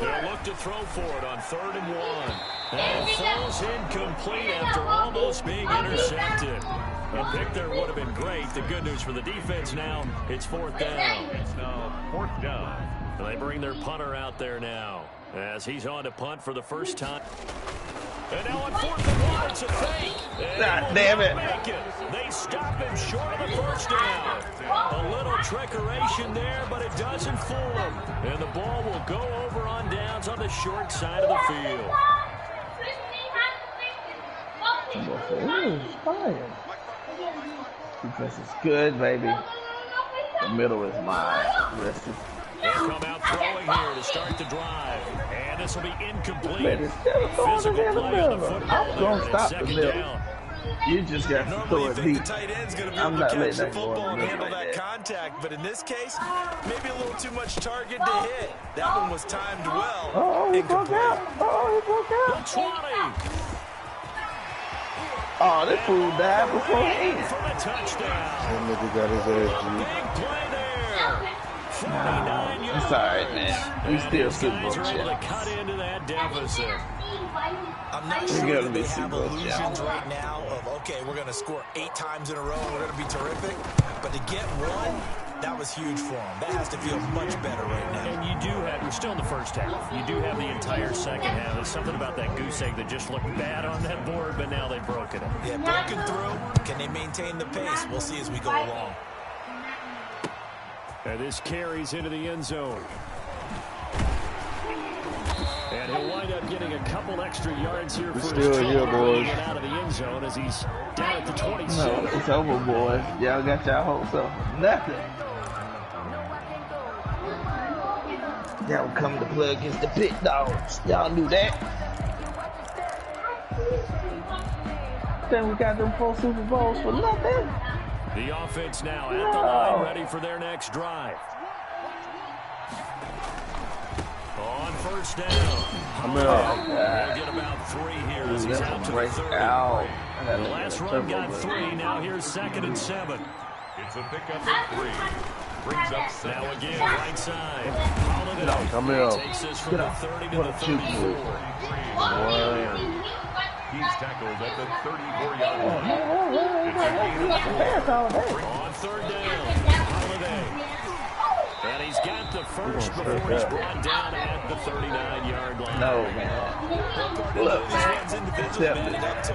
They'll look to throw for it on 3rd and 1. And it falls incomplete after almost being intercepted. A pick there would have been great. The good news for the defense now, it's 4th down. It's now 4th down. And they bring their punter out there now as he's on to punt for the first time. And now on 4th and 1, it's a fake. God damn it. They stop him short of the first down. A little trickeration there, but it doesn't fool him. And the ball will go over on downs on the short side of the field. Ooh, fire. Defense is good, baby. The middle is mine. Listen. They'll come out throwing here to start the drive. And this will be incomplete. Physical play on the football. I'm going to stop the middle. Down. You just got to throw it deep. The tight end's going to be able to catch the football and handle that contact. But in this case, maybe a little too much target to hit. That one was timed well. Oh, he broke out. Oh, he broke out. The 20. Oh, this fool died beforehand. For the touchdown. That nigga got his ass beat. Big play there. Nah, it's all right, man. We still Super Bowl champs. To cut into that deficit. I'm not sure that they have illusions right now of, okay, we're going to score 8 times in a row and we're going to be terrific. But to get one, that was huge for them. That has to feel much better right now. And you do have, we're still in the first half. You do have the entire second half. There's something about that goose egg that just looked bad on that board, but now they've broken it. Yeah, broken through. Can they maintain the pace? We'll see as we go along. And this carries into the end zone. And he'll wind up getting a couple extra yards here for his boys. Out of the end zone as he's down at the 27. No, it's over, boys. Y'all got y'all hopes up. Nothing. Y'all coming to play against the big dogs. Y'all knew that. Then we got them 4 Super Bowls for nothing. The offense now at the line, ready for their next drive. On first down. He'll get about 3 here as he's out to the 30. The last run got 3. Now here's 2nd and 7. It's a pickup of 3. Brings up 7. Now again, right side. Holiday takes this from the 30 to the 34. He's tackled at the 34-yard line. It's a gain of 4. On 3rd down, Holiday. And he's got the first before he's brought down at the 39-yard line. No, man. Look,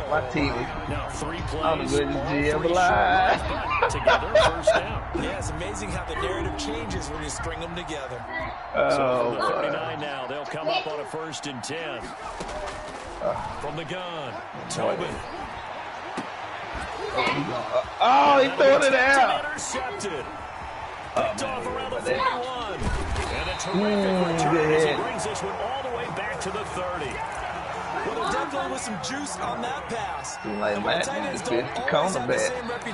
my team is now 3 plays. I'm the greatest GM alive. Together, first down. Yeah, it's amazing how the narrative changes when you string them together. So from the 39 now, they'll come up on a 1st and 10. From the gun, Tobin. Oh, he threw it out. Intercepted. Picked off around the 41. And a terrific return as he brings this one all the way back to the 30. Well, there definitely was some juice on that pass. Like Matt, you fit the cornerback. They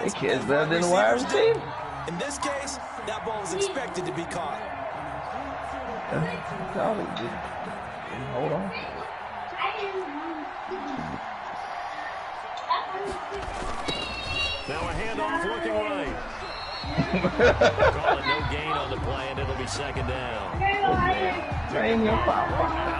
catch better than the wide receiver. In this case, that ball was expected to be caught. Hold on. Now a handoff looking right. Call it no gain on the play, and it'll be second down. Out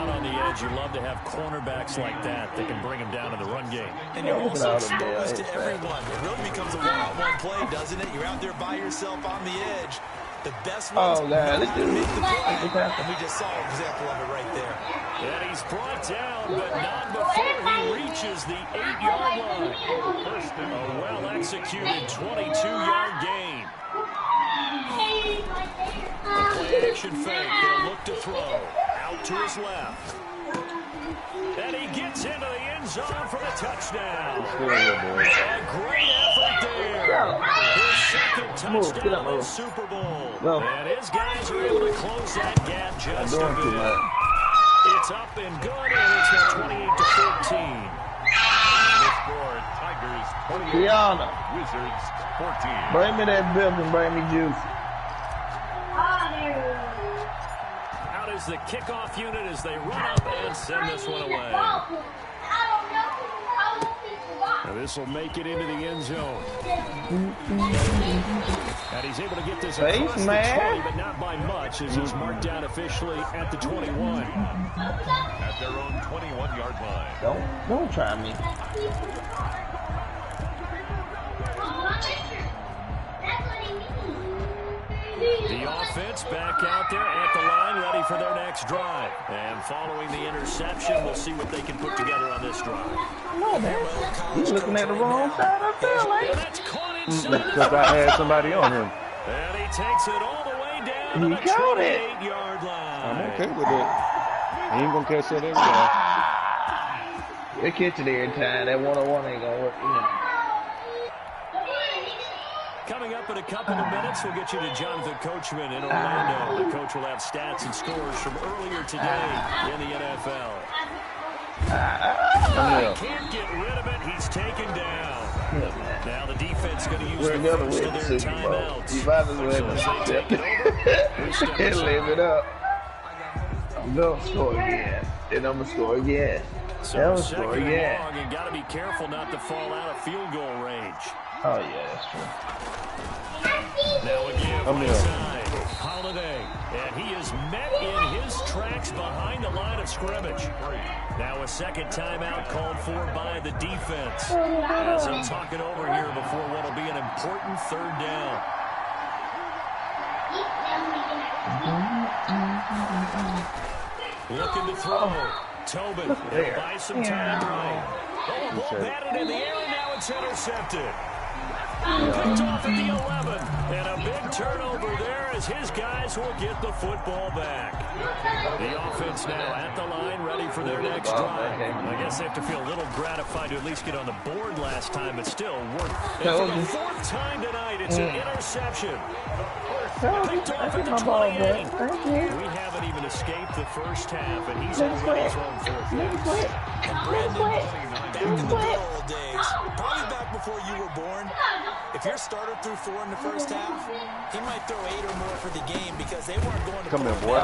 on the edge, you love to have cornerbacks like that that can bring them down in the run game. And you're also exposed to everyone. It really becomes a one-on-one play, doesn't it? You're out there by yourself on the edge. The best ones make the play. And we just saw an example of it right there. And he's brought down, but not before he reaches the 8-yard line. A well-executed 22-yard gain. A play-action fake. They'll look to throw. Out to his left. And he gets into the end zone for the touchdown. A great effort there. His second touchdown in the Super Bowl. And his guys are able to close that gap just a bit. It's up and good, and it's now 28-14. The score, Tigers 28, Wizards 14. Bring me that milk and bring me juice. Out is the kickoff unit as they run up and send this one away. Now this will make it into the end zone. And he's able to get this across the 20, but not by much, as he's marked down officially at the 21. At their own 21-yard line. Don't try me. The offense back out there at the line, ready for their next drive. And following the interception, we'll see what they can put together on this drive. Come on, man. He's looking at the wrong side up there, like. That's caught inside. Because I had somebody on him. And he takes it all the way down to the 28-yard line. I'm okay with it. He ain't going to catch that every time. They catch it every time. That one-on-one ain't going to work. Coming up in a couple of minutes, we'll get you to Jonathan Coachman in Orlando. The coach will have stats and scores from earlier today in the NFL. Can't get rid of it. He's taken down. Now the defense going to use the first of their timeouts. You might as well take it over. Live it up. I'm going to score again. And I'm going to score again. So second and long, and got to be careful not to fall out of field goal range. Oh, yeah, that's true. Now again, right side, Holiday. And he is met in his tracks behind the line of scrimmage. Now a second timeout called for by the defense. As they'll talk it over here before what will be an important third down. Looking to throw. Tobin will buy some time right. Oh, a ball batted in the air, and now it's intercepted. Picked off at the 11, and a big turnover there as his guys will get the football back. The offense now at the line, ready for their next drive. I guess they have to feel a little gratified to at least get on the board last time, but still work. And for the fourth time tonight, it's an interception. Picked off at the 28. We haven't even escaped the first half, and he's already thrown 4 picks. Back in the good old days, probably back before you were born, if your starter threw 4 in the first half, he might throw 8 or more for the game because they weren't going to Come here, boy.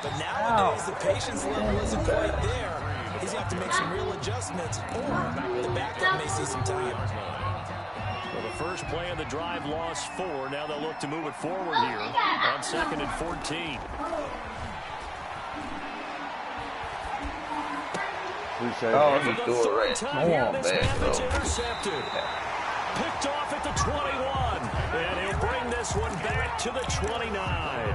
But nowadays, the patience level isn't quite there. He's going to have to make some real adjustments, or the backup may see some time. Well, the first play of the drive lost 4. Now they'll look to move it forward here on 2nd and 14. He threw it right. Come on, man. Intercepted. Picked off at the 21. And he'll bring this one back to the 29.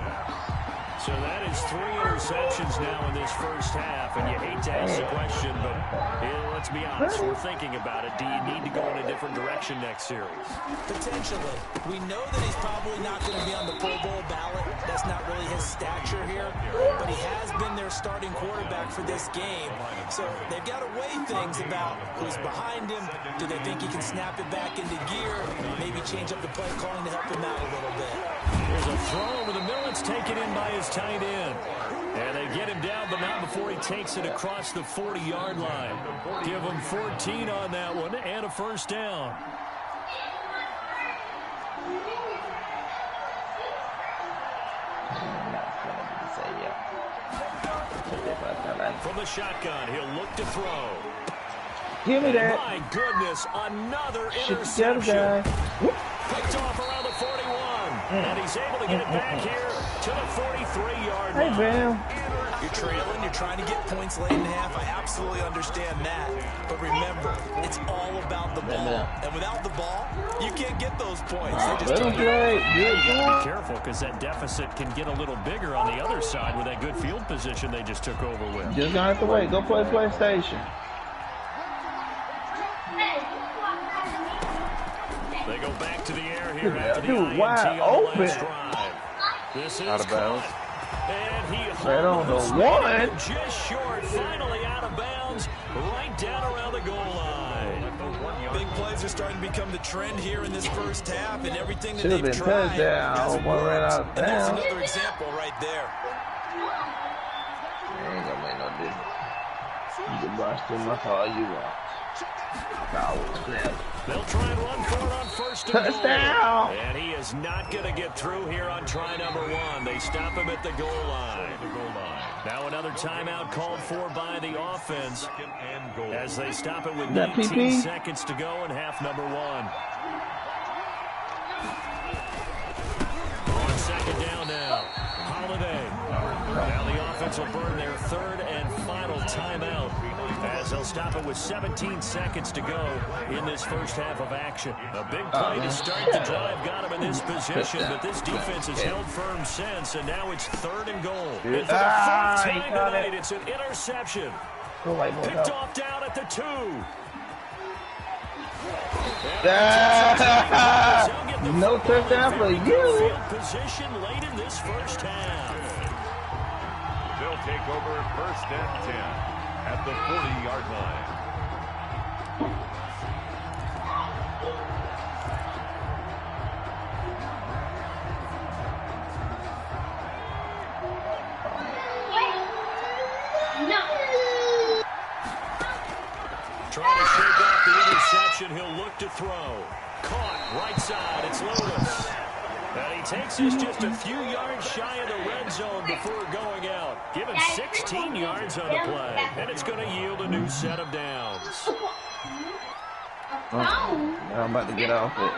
So that is 3 interceptions now in this first half, and you hate to ask the question, but let's be honest, we're thinking about it. Do you need to go in a different direction next series? Potentially. We know that he's probably not going to be on the Pro Bowl ballot. That's not really his stature here, but he has been their starting quarterback for this game. So they've got to weigh things about who's behind him. Do they think he can snap it back into gear? Maybe change up the play calling to help him out a little bit. There's a throw over the middle. It's taken in by his tight end. And they get him down, but not before he takes it across the 40-yard line. Give him 14 on that one and a first down. From the shotgun, he'll look to throw. Give me that. My goodness, another interception. Picked off around the 41. And he's able to get it back here to the 43-yard line. Hey, Bam. You're trailing, you're trying to get points late in the half. I absolutely understand that. But remember, it's all about the ball. And without the ball, you can't get those points. They just don't. Be careful, because that deficit can get a little bigger on the other side with that good field position they just took over with. Just gonna have to wait. Go play PlayStation. They go back to the air here after the dude, INT wide on the open. last drive. This is Out of bounds. And he Right on the one. just short, finally out of bounds, right down around the goal line. Big plays are starting to become the trend here in this first half, and everything that Should have they've been tried touchdown. hasn't One ran worked. out of And there's bounds. another example right there. Ain't gonna make no difference. You can brush them up all you want. They'll try and run for it on first and Touchdown! goal. And he is not going to get through here on try number 1. They stop him at the goal line. Now another timeout called for by the offense as they stop it with 19 seconds to go in half number 1. On second down now, Holiday. Now the offense will burn their third and final timeout as they'll stop it with 17 seconds to go in this first half of action. A big play to start the drive got him in this position, but this defense has held firm since, and now it's third and goal. And for the fourth time tonight, it's an interception. Picked off down at the 2. No touchdown for you. Field position late in this first half. They'll take over first and 10 at the 40-yard line. Trying to shake off the interception. He'll look to throw. Caught right side. It's Lotus. And he takes us just a few yards shy of the red zone before going out. Given 16 yards on the play. And it's going to yield a new set of downs. I'm about to get off it.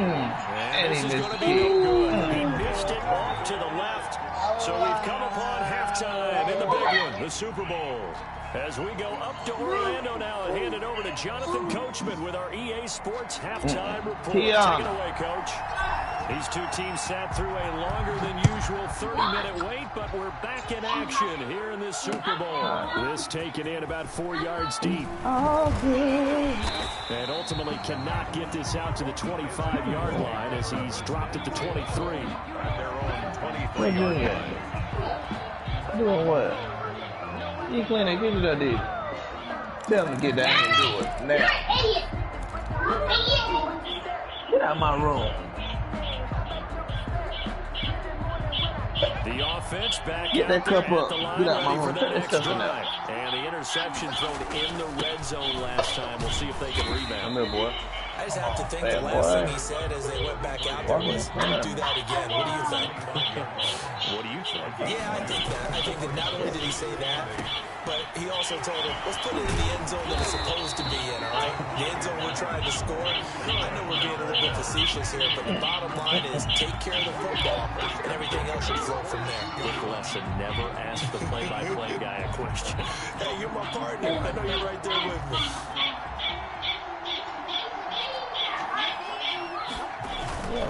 And this is going to be no good. He missed it off to the left. So we've come upon halftime in the big one, the Super Bowl. As we go up to Orlando now and hand it over to Jonathan Coachman with our EA Sports halftime report. Take it away, Coach. These two teams sat through a longer than usual 30-minute wait, but we're back in action here in this Super Bowl. This taken in about 4 yards deep. And ultimately cannot get this out to the 25-yard line as he's dropped at the 23. At their own 23-yard doing line. Doing what? You clean that kitchen, I did. Tell him to get down and do it now. Get out of my room. The offense back Get that out cup there up. at the line, Get out my ready for room. that Put that next stuff in there. drive. And the interception thrown in the red zone last time. We'll see if they can rebound. Come here, boy. I just have to think the last thing he said as they went back out there was, do that again. What do you think? What do you think? Yeah, I think that. I think that not only did he say that, but he also told him, let's put it in the end zone that it's supposed to be in, all right? The end zone we're trying to score. I know we're being a little bit facetious here, but the bottom line is take care of the football, and everything else should flow from there. Good lesson. Never ask the play-by-play guy a question. Hey, you're my partner. I know you're right there with me. Yeah,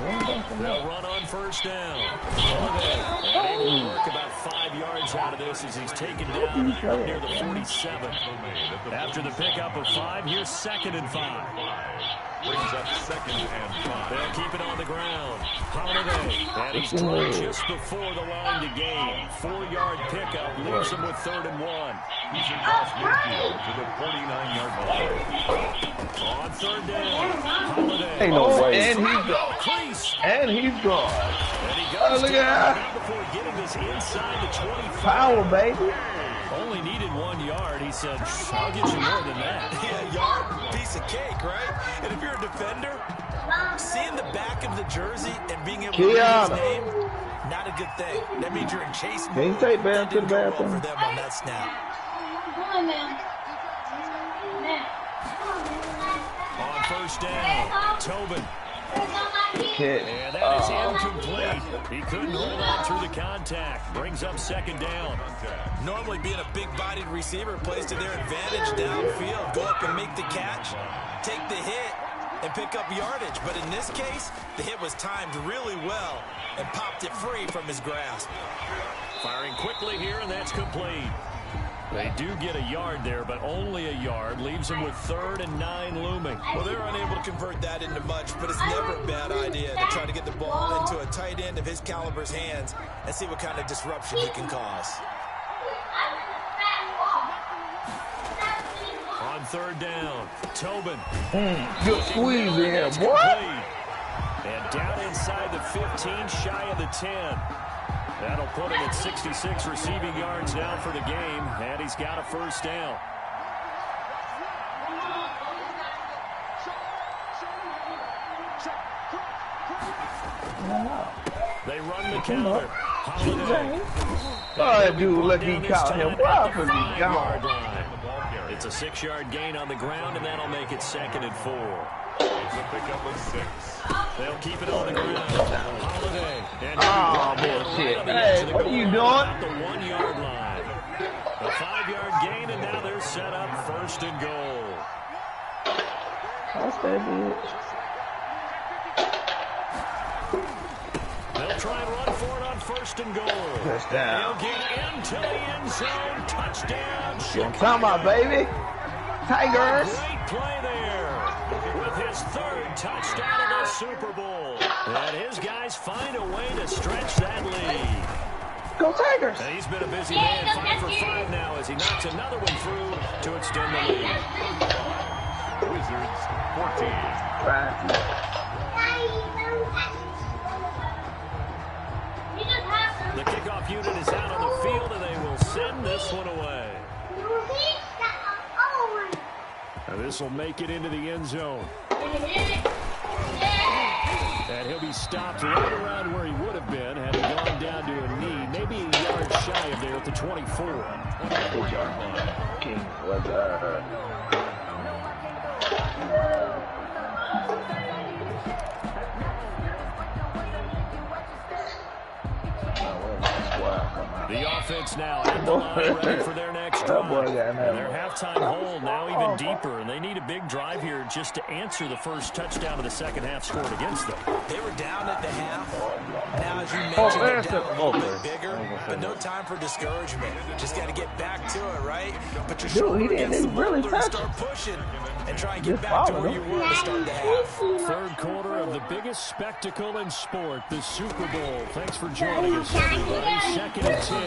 They'll run on first down. Holiday able to work about 5 yards out of this as he's taken down near the 47. After the pickup of 5, here's 2nd and 5. Brings up 2nd and 5. They'll keep it on the ground. Holiday, and he's drawn just before the line to gain. 4-yard pickup leaves him with 3rd and 1. He's across midfield to the 49-yard line. On 3rd down, Holiday. Ain't no way. And he's gone. And he's gone. he goes look at that. before getting this inside the 25. Power, baby. Only needed 1 yard. He said, I'll get you more than that. Yeah, yard, piece of cake, right? And if you're a defender, seeing the back of the jersey and being able to read his name, not a good thing. That means you're in chase mode. Can you take Bam to the bathroom? For them on that snap. On first down, Tobin. Hit. And that is incomplete. He couldn't hold on through the contact. Brings up 2nd down. Normally being a big-bodied receiver plays to their advantage downfield. Go up and make the catch, take the hit, and pick up yardage. But in this case, the hit was timed really well and popped it free from his grasp. Firing quickly here, and that's complete. They do get a yard there, but only a yard. Leaves him with 3rd and 9 looming. Well, they're unable to convert that into much, but it's never a bad idea to try to get the ball into a tight end of his caliber's hands and see what kind of disruption he can cause. On 3rd down, Tobin. Good squeeze in, boy. And down inside the 15, shy of the 10. That'll put him at 66 receiving yards now for the game, and he's got a 1st down. They run the counter. Holiday. Oh, dude, look, he caught him. Wow, for me, gone. It's a 6-yard gain on the ground, and that'll make it 2nd and 4. It's a pickup of 6. They'll keep it on the ground. Holiday. Oh, bullshit. Hey, what are you doing? The 1-yard line. A 5-yard gain, and now they're set up 1st and goal. That's that bitch. They'll try and run for it on 1st and goal. Touchdown. They'll get into the end zone. Touchdown. I'm talking about, baby. Tigers. Great play there. With his 3rd touchdown of the Super Bowl. And his guys find a way to stretch that lead. Go Tigers. And he's been a busy man, 5 for 5 now as he knocks another one through to extend the lead. Wizards 14. The kickoff unit is out on the field, and they will send this one away. Now this will make it into the end zone. And he'll be stopped right around where he would have been had he gone down to a knee, maybe a yard shy of there at the 24. King was The offense now at the line, ready for their next drive. And their halftime hole now even deeper, and they need a big drive here just to answer the first touchdown of the second half scored against them. They were down at the half. Now, as you mentioned, they're down a little bit bigger, but no time for discouragement. Just got to get back to it, right? Put your shoulder against the boulder and start pushing and try and get back to where you were to start the half. 3rd quarter of the biggest spectacle in sport, the Super Bowl. Thanks for joining us, everybody. 2nd and 10.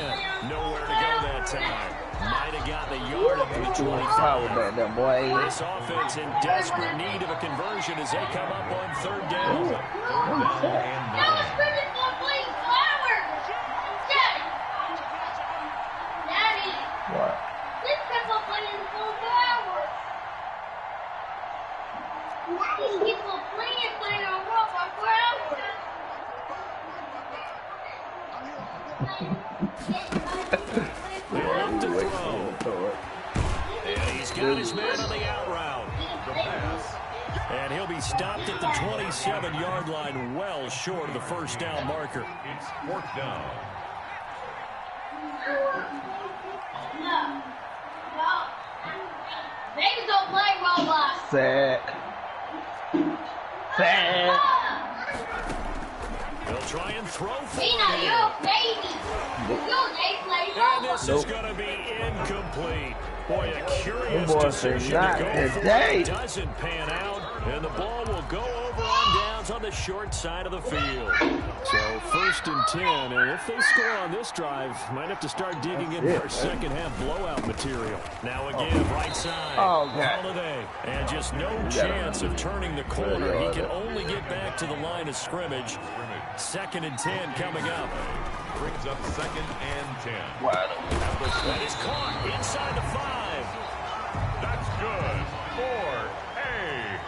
Nowhere to go that time. Might have got the yard up to the 25. This offense in desperate need of a conversion as they come up on 3rd down. What? And he's got his man on the out route. The pass. And he'll be stopped at the 27-yard line, well short of the 1st down marker. It's 4th down. Babies don't play Roblox. Sack. Sack. try and throw for Nina, it. you're a baby. And this is going to be incomplete. Boy, a curious Boy, decision to not go for today. it. Doesn't pan out, and the ball will go over on downs on the short side of the field. So 1st and 10, and if they score on this drive, might have to start digging in for second half blowout material. Now again, right side. Holiday. And just no chance of turning the corner. He can only get back to the line of scrimmage. 2nd and 10 coming up. Brings up 2nd and 10. That is caught inside the 5. That's good for a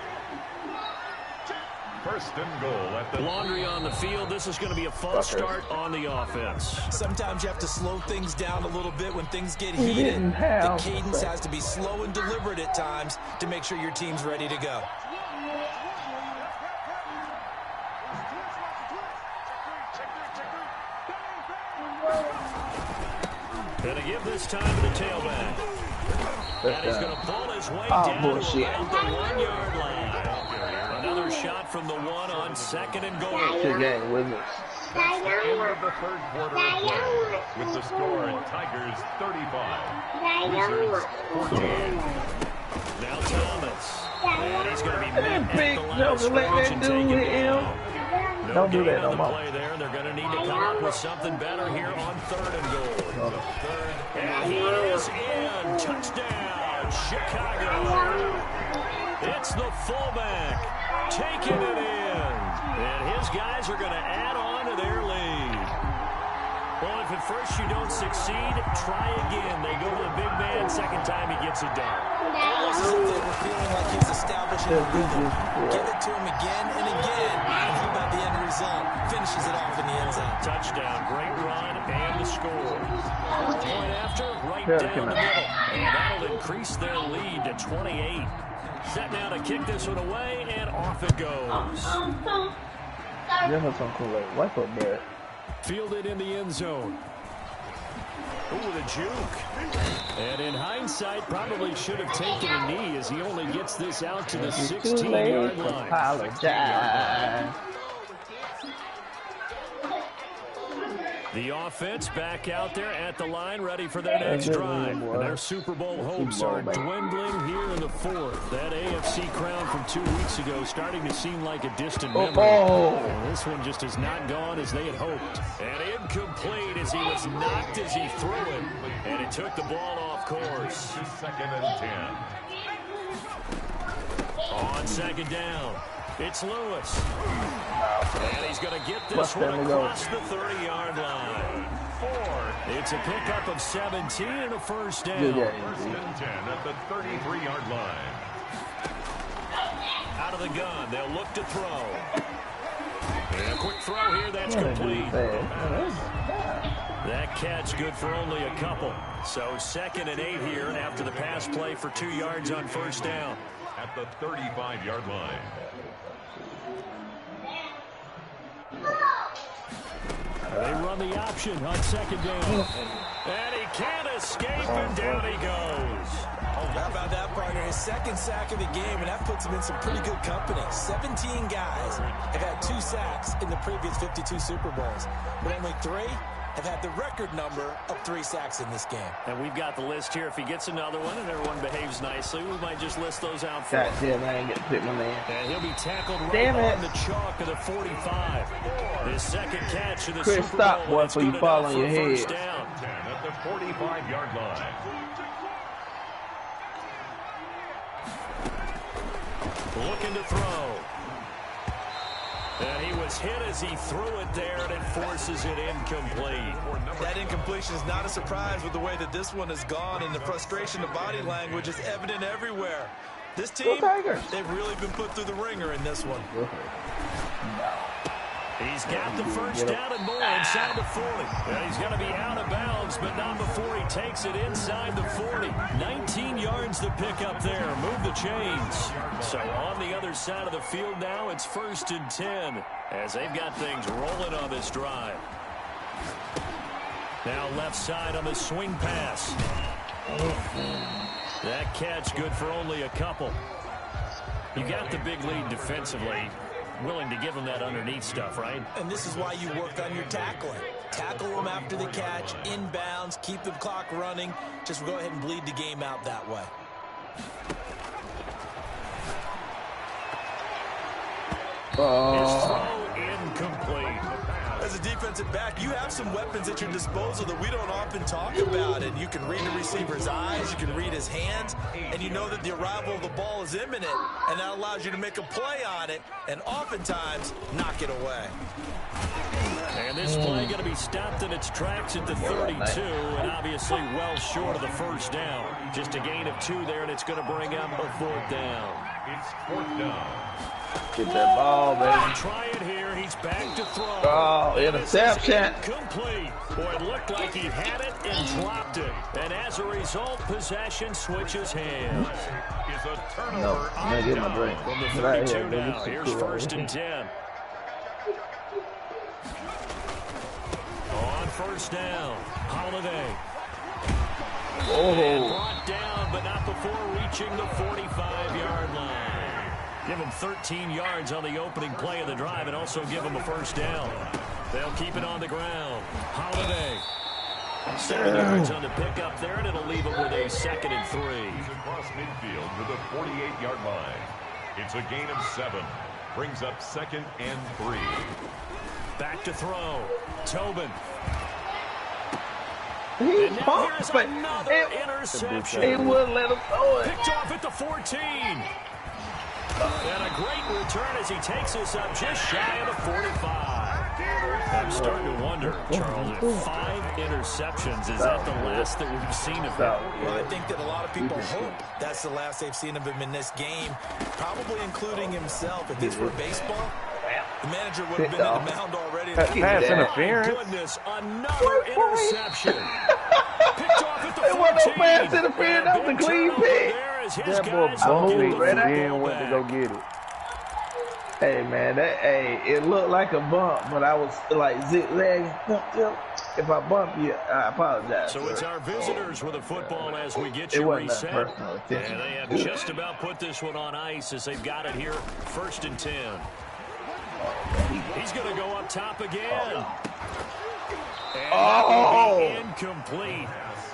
1st and goal at the Laundry on the field. This is going to be a false start on the offense. Sometimes you have to slow things down a little bit when things get heated. The cadence has to be slow and deliberate at times to make sure your team's ready to go. Going to give this time to the tailback. And he's going to pull his way down to about the 1-yard line. Another shot from the 1 on 2nd and goal. Good game, wasn't it? That's the end of the 3rd quarter of play, with the score at Tigers 35, Wizards 14. Now Thomas. And he's going to be met at the line of Don't let scrimmage that and dude taken hit him. down. Don't do that on no the more. play there. They're going to need to come up with something better here on 3rd and goal. And he is in. Touchdown, Chicago. It's the fullback taking it in. And his guys are going to add on to their lead. Well, if at first you don't succeed, try again. They go to the big man. 2nd time he gets it done. Almost as if they were feeling like he's establishing a rhythm. Give it to him again and again. And how about the end result? Finishes it off in the end zone. Touchdown, great run, and the score. Point after, right down the middle. And that'll increase their lead to 28. Set now to kick this one away, and off it goes. Fielded in the end zone. Ooh, the juke. And in hindsight, probably should have taken a knee as he only gets this out to the 16-yard line. Apologize. The offense back out there at the line, ready for their next drive. And their Super Bowl hopes are dwindling here in the 4th. That AFC crown from 2 weeks ago starting to seem like a distant memory. And this one just has not gone as they had hoped. And incomplete as he was knocked as he threw it. And it took the ball off course. 2nd and 10. On 2nd down, it's Lewis. And he's going to get this one across the 30-yard line. It's a pickup of 17 and a 1st down. 1st and 10 at the 33-yard line. Out of the gun, they'll look to throw. And a quick throw here, that's complete. That catch good for only a couple. So 2nd and 8 here, and after the pass play for 2 yards on 1st down. At the 35-yard line. They run the option on 2nd down. And he can't escape, and down he goes. How about that, partner? His 2nd sack of the game, and that puts him in some pretty good company. 17 guys have had 2 sacks in the previous 52 Super Bowls, but only 3 have had the record number of 3 sacks in this game. And we've got the list here. If he gets another one and everyone behaves nicely, we might just list those out for him. Goddamn, I ain't get to pick my man. And he'll be tackled right on the chalk of the 45. His 2nd catch of the Chris, Super stop, Bowl. boy, before you fall on your head. 1st down. 10 at the 45-yard line. Looking to throw. And he was hit as he threw it there, and it forces it incomplete. That incompletion is not a surprise with the way that this one has gone, and the frustration of body language is evident everywhere. This team, they've really been put through the ringer in this one. He's got the 1st down and more inside the 40. And he's going to be out of bounds, but not before he takes it inside the 40. 19 yards to pick up there. Move the chains. So on the other side of the field now, it's 1st and 10 as they've got things rolling on this drive. Now left side on the swing pass. That catch good for only a couple. You got the big lead defensively. willing to give him that underneath stuff, right? And this is why you work on your tackling. Tackle them after the catch, inbounds, keep the clock running. Just go ahead and bleed the game out that way. His throw incomplete. As a defensive back, you have some weapons at your disposal that we don't often talk about. And you can read the receiver's eyes, you can read his hands, and you know that the arrival of the ball is imminent, and that allows you to make a play on it and oftentimes knock it away. And this play going to be stopped in its tracks at the 32, and obviously well short of the first down. Just a gain of 2 there, and it's going to bring up a 4th down. It's 4th down. Get that ball, baby. Try it here. He's back to throw. Oh, interception. Complete. Boy, it looked like he had it and dropped it. And as a result, possession switches hands. Is a turnover. No, I'm not getting my break. From the 32 now. Here's 1st and 10. On 1st down, Holiday. And brought down, but not before reaching the 45-yard line. Give him 13 yards on the opening play of the drive and also give him a 1st down. They'll keep it on the ground. Holiday. 7 yards on the pickup there, and it'll leave it with a 2nd and 3. He's across midfield to the 48-yard line. It's a gain of 7. Brings up 2nd and 3. Back to throw. Tobin. He And now pumped, here's but another interception. he wouldn't let him throw it. Picked off at the 14. And a great return as he takes this up just shy of the 45. I'm starting to wonder, Charles, if 5 interceptions, is that the last that we've seen of him? Well, I think that a lot of people hope that's the last they've seen of him in this game, probably including himself. If this were baseball, the manager would have been in the mound already. Pass interference. Goodness, another interception. Picked off at the 14. It wasn't no pass interference. That was a clean pick. That boy bumped it and then went to go get it. Hey man, it looked like a bump, but I was like zigzagging. If I bump you, I apologize. So it's our visitors with the football as we get It you wasn't that reset. personal attention. And they have just about put this one on ice as they've got it here, 1st and 10. He's going to go up top again. And that will be incomplete.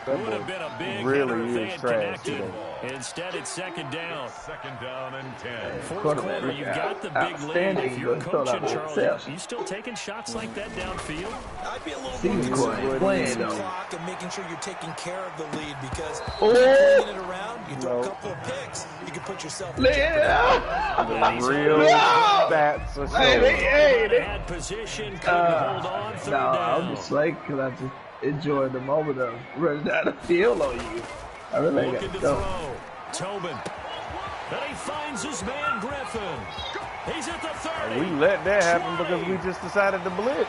Would have been a big hitter if they had connected. Instead, it's 2nd down. 2nd down and 10. 4th quarter, you've got the big lead. If you're coaching, Charles, you still taking shots like that downfield? I'd be a little more concerned playing with the clock and making sure you're taking care of the lead, because if you're playing it around, you throw a couple of picks, you can put yourself in Real stats are showing. Had position, couldn't hold on, 3rd down. I'm just like, because I just enjoyed the moment of running down the field on you. I really Looking got to to go. throw. Tobin. And he finds his man, Griffin. He's at the 30. We let that happen because we just decided to blitz.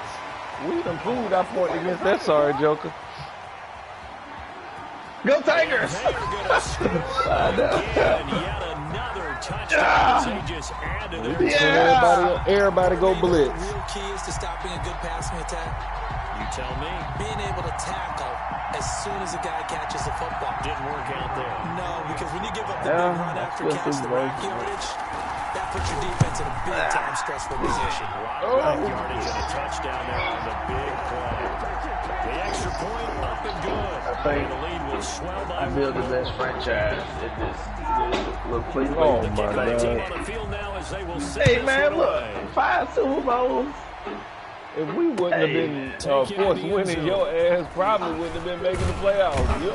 We done proved our point against that sorry joker. Go Tigers! They are going to score again. Yet another touchdown as they just added their Everybody go blitz. The real key is to stopping a good passing attack. You tell me. Being able to tackle as soon as a guy catches the football. Didn't work out there. No, because when you give up the big run after catch, the rack yardage, that puts your defense in a big-time stressful position. A lot of yardage and a touchdown there on the big play. The extra point up and good. And the lead will swell by I built the best franchise in this little place. Oh, the my kicking team God. on the field now as they will send Hey this man, one look, away. 5 Super Bowls. If we wouldn't have been forced winning, your ass probably wouldn't have been making the playoffs. You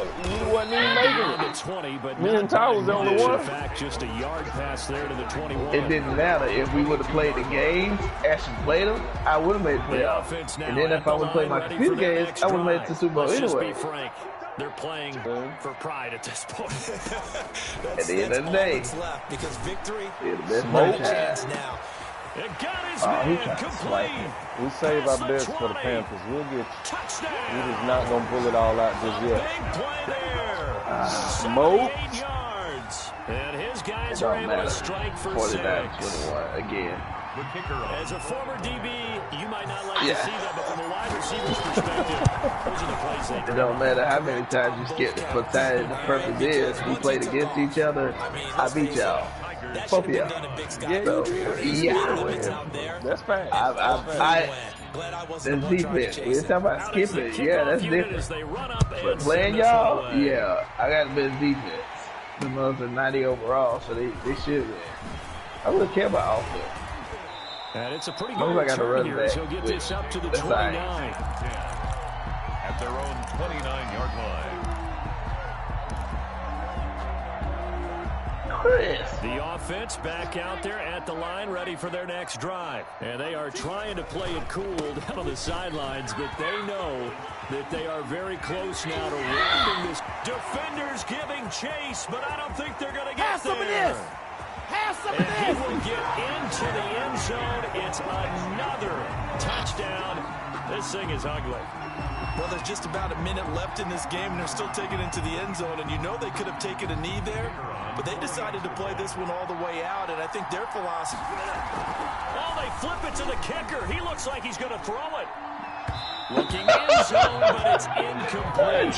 wasn't even making Down it. to 20, but Me and Ty was the only one. In fact, just a yard pass there to the 21. It didn't matter. If we would have played the games, actually played them, I would have made the playoffs. Offense now And then at if I the would have played line, my ready computer for their games, next I would have made it to drive. Super Bowl Let's just anyway. be frank. They're playing for pride at this point. At the end of the day, That's left, because victory, they're the best no franchise. chance now. It got his Oh, he man tried to swipe complete. it. We save our Past best for the 20. Panthers. We'll get you. Touchdown. We're just not going to pull it all out just Big yet. play there. Smoke. 78 yards. And his guys It are don't able to matter. strike for 49-21 again. The kicker on As a former DB, you might not like Yeah. to see that, but from a wide receiver's perspective, those are the plays they It do. don't matter how many times you skip. For time the purpose is, we played against each other. I beat y'all. That should have been done in Big Sky Country. Out there. That's fine. Glad I wasn't that's defense. We're talking about skipping. Yeah, that's different. But playing y'all, yeah, I got the best defense. The most are 90 overall, so they should win. I really care about offense. And it's a pretty good return here. He'll get this up to the 29. At their own 29-yard line. The offense back out there at the line, ready for their next drive. And they are trying to play it cool down on the sidelines, but they know that they are very close now to wrapping this. Defenders giving chase, but I don't think they're going to get there. And he will get into the end zone. It's another touchdown. This thing is ugly. Well, there's just about a minute left in this game, and they're still taking it into the end zone. And you know they could have taken a knee there, but they decided to play this one all the way out, and I think their philosophy... Oh, they flip it to the kicker. He looks like he's going to throw it. Looking in zone, but it's incomplete.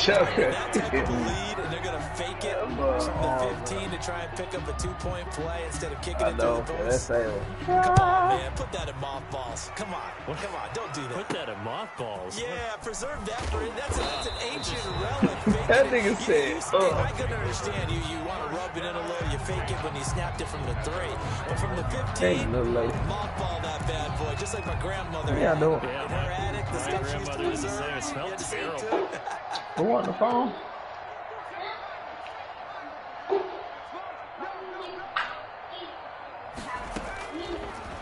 That type of a lead, and they're going to fake it from the 15 to try and pick up a 2-point play instead of kicking it to the post. Come on, man. Put that in mothballs. Come on. Come on. Don't do that. Put that in mothballs? Yeah, preserve that for it. That's an ancient relic. That nigga said, I couldn't understand. You want to rub it in a little. You fake it when you snapped it from the 3. But from the 15, mothball that bad boy. Just like my grandmother had. In her attic, the stuff she used to preserve. It smelled terrible. Who on the phone?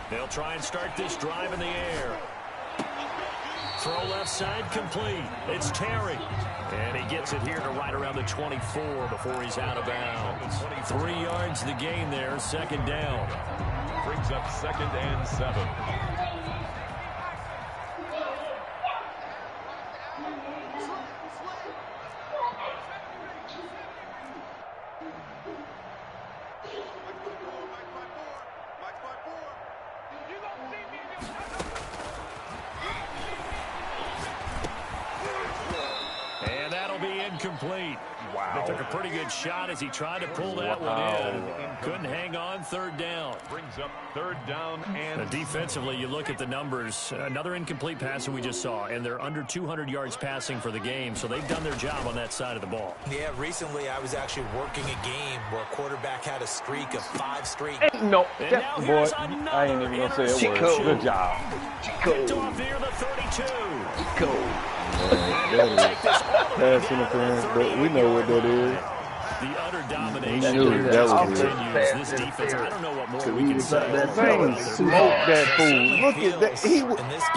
They'll try and start this drive in the air. Throw left side complete. It's Terry. And he gets it here to right around the 24 before he's out of bounds. 3 yards the gain there, second down. Brings up 2nd and 7. And that'll be incomplete. Wow. They took a pretty good shot as he tried to pull that one in. Couldn't hang on, third down. Brings up 3rd down and... Defensively, you look at the numbers. Another incomplete pass that we just saw, and they're under 200 yards passing for the game, so they've done their job on that side of the ball. Yeah, recently I was actually working a game where a quarterback had a streak of 5 straight. No, boy, I ain't even going to say a word. Good job. Picked off near the 32. Pass interference, but we know what that is. The utter domination continues. This defense, I don't know what more we can say. Smoke that fool. Look at that.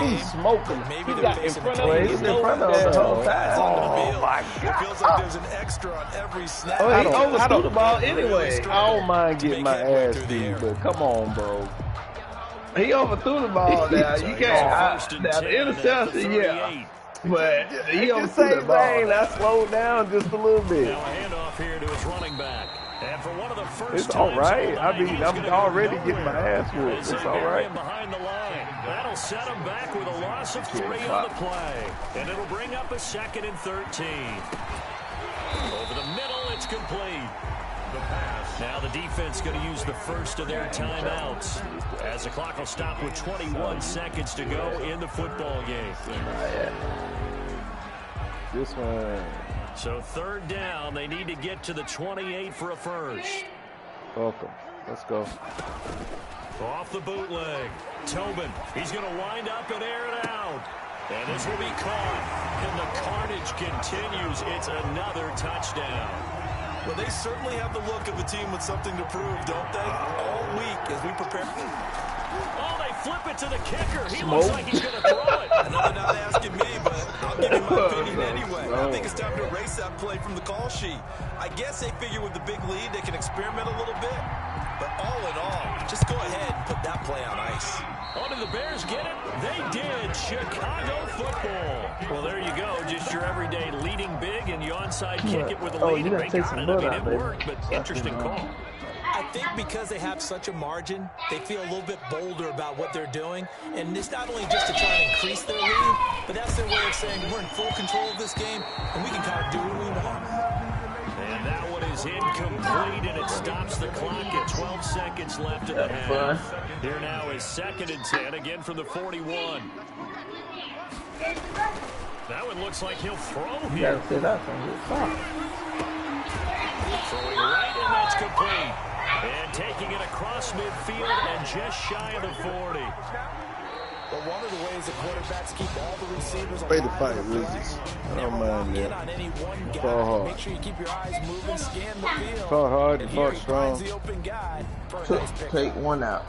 He's smoking. He got in front of him. He's in front of him the whole time. Oh, my God. It feels like there's an extra on every snap. Oh, he overthrew the ball anyway. I don't mind getting my ass beat, but come on, bro. He overthrew the ball now. You can't. Now, the interception, yeah. But he overthrew the ball. I slowed down just a little bit. Now a handoff here to his running back. And for one of the first it's all right. I mean, I'm already getting my ass whooped. It's all right. Behind the line. That'll set him back with a loss of 3 on the play. And it'll bring up a 2nd and 13. Over the middle, it's complete. The pass. Now the defense going to use the first of their timeouts as the clock will stop with 21 seconds to go in the football game. This one. So 3rd down, they need to get to the 28 for a first. Welcome. Let's go. Off the bootleg. Tobin, he's going to wind up and air it out. And this will be caught. And the carnage continues. It's another touchdown. Well, they certainly have the look of a team with something to prove, don't they? All week as we prepare. Oh, they flip it to the kicker. He looks like he's going to throw it. I know they're not asking me, but I'll give you my opinion anyway. I think it's time to erase that play from the call sheet. I guess they figure with the big lead they can experiment a little bit. But all in all, just go ahead and put that play on ice. Oh, did the Bears get it? They did. Chicago football. Well, there you go. Just your everyday leading big and you onside kick it with a lead. They got it. I mean, it worked, but interesting call. I think because they have such a margin, they feel a little bit bolder about what they're doing. And it's not only just to try and increase their lead, but that's their way of saying we're in full control of this game, and we can kind of do what we want. And that one is incomplete, and it stops the clock at 12 seconds left in the half. Here now is 2nd and 10, again from the 41. That one looks like he'll throw here. Throwing right, and that's complete. And taking it across midfield and just shy of the 40. But one of the ways the quarterbacks keep all the receivers Way to fight Wizards. I don't mind that. Fought hard. Make sure you keep your eyes moving, scan the field. Fought hard, fought strong. The open guy for a Take one out.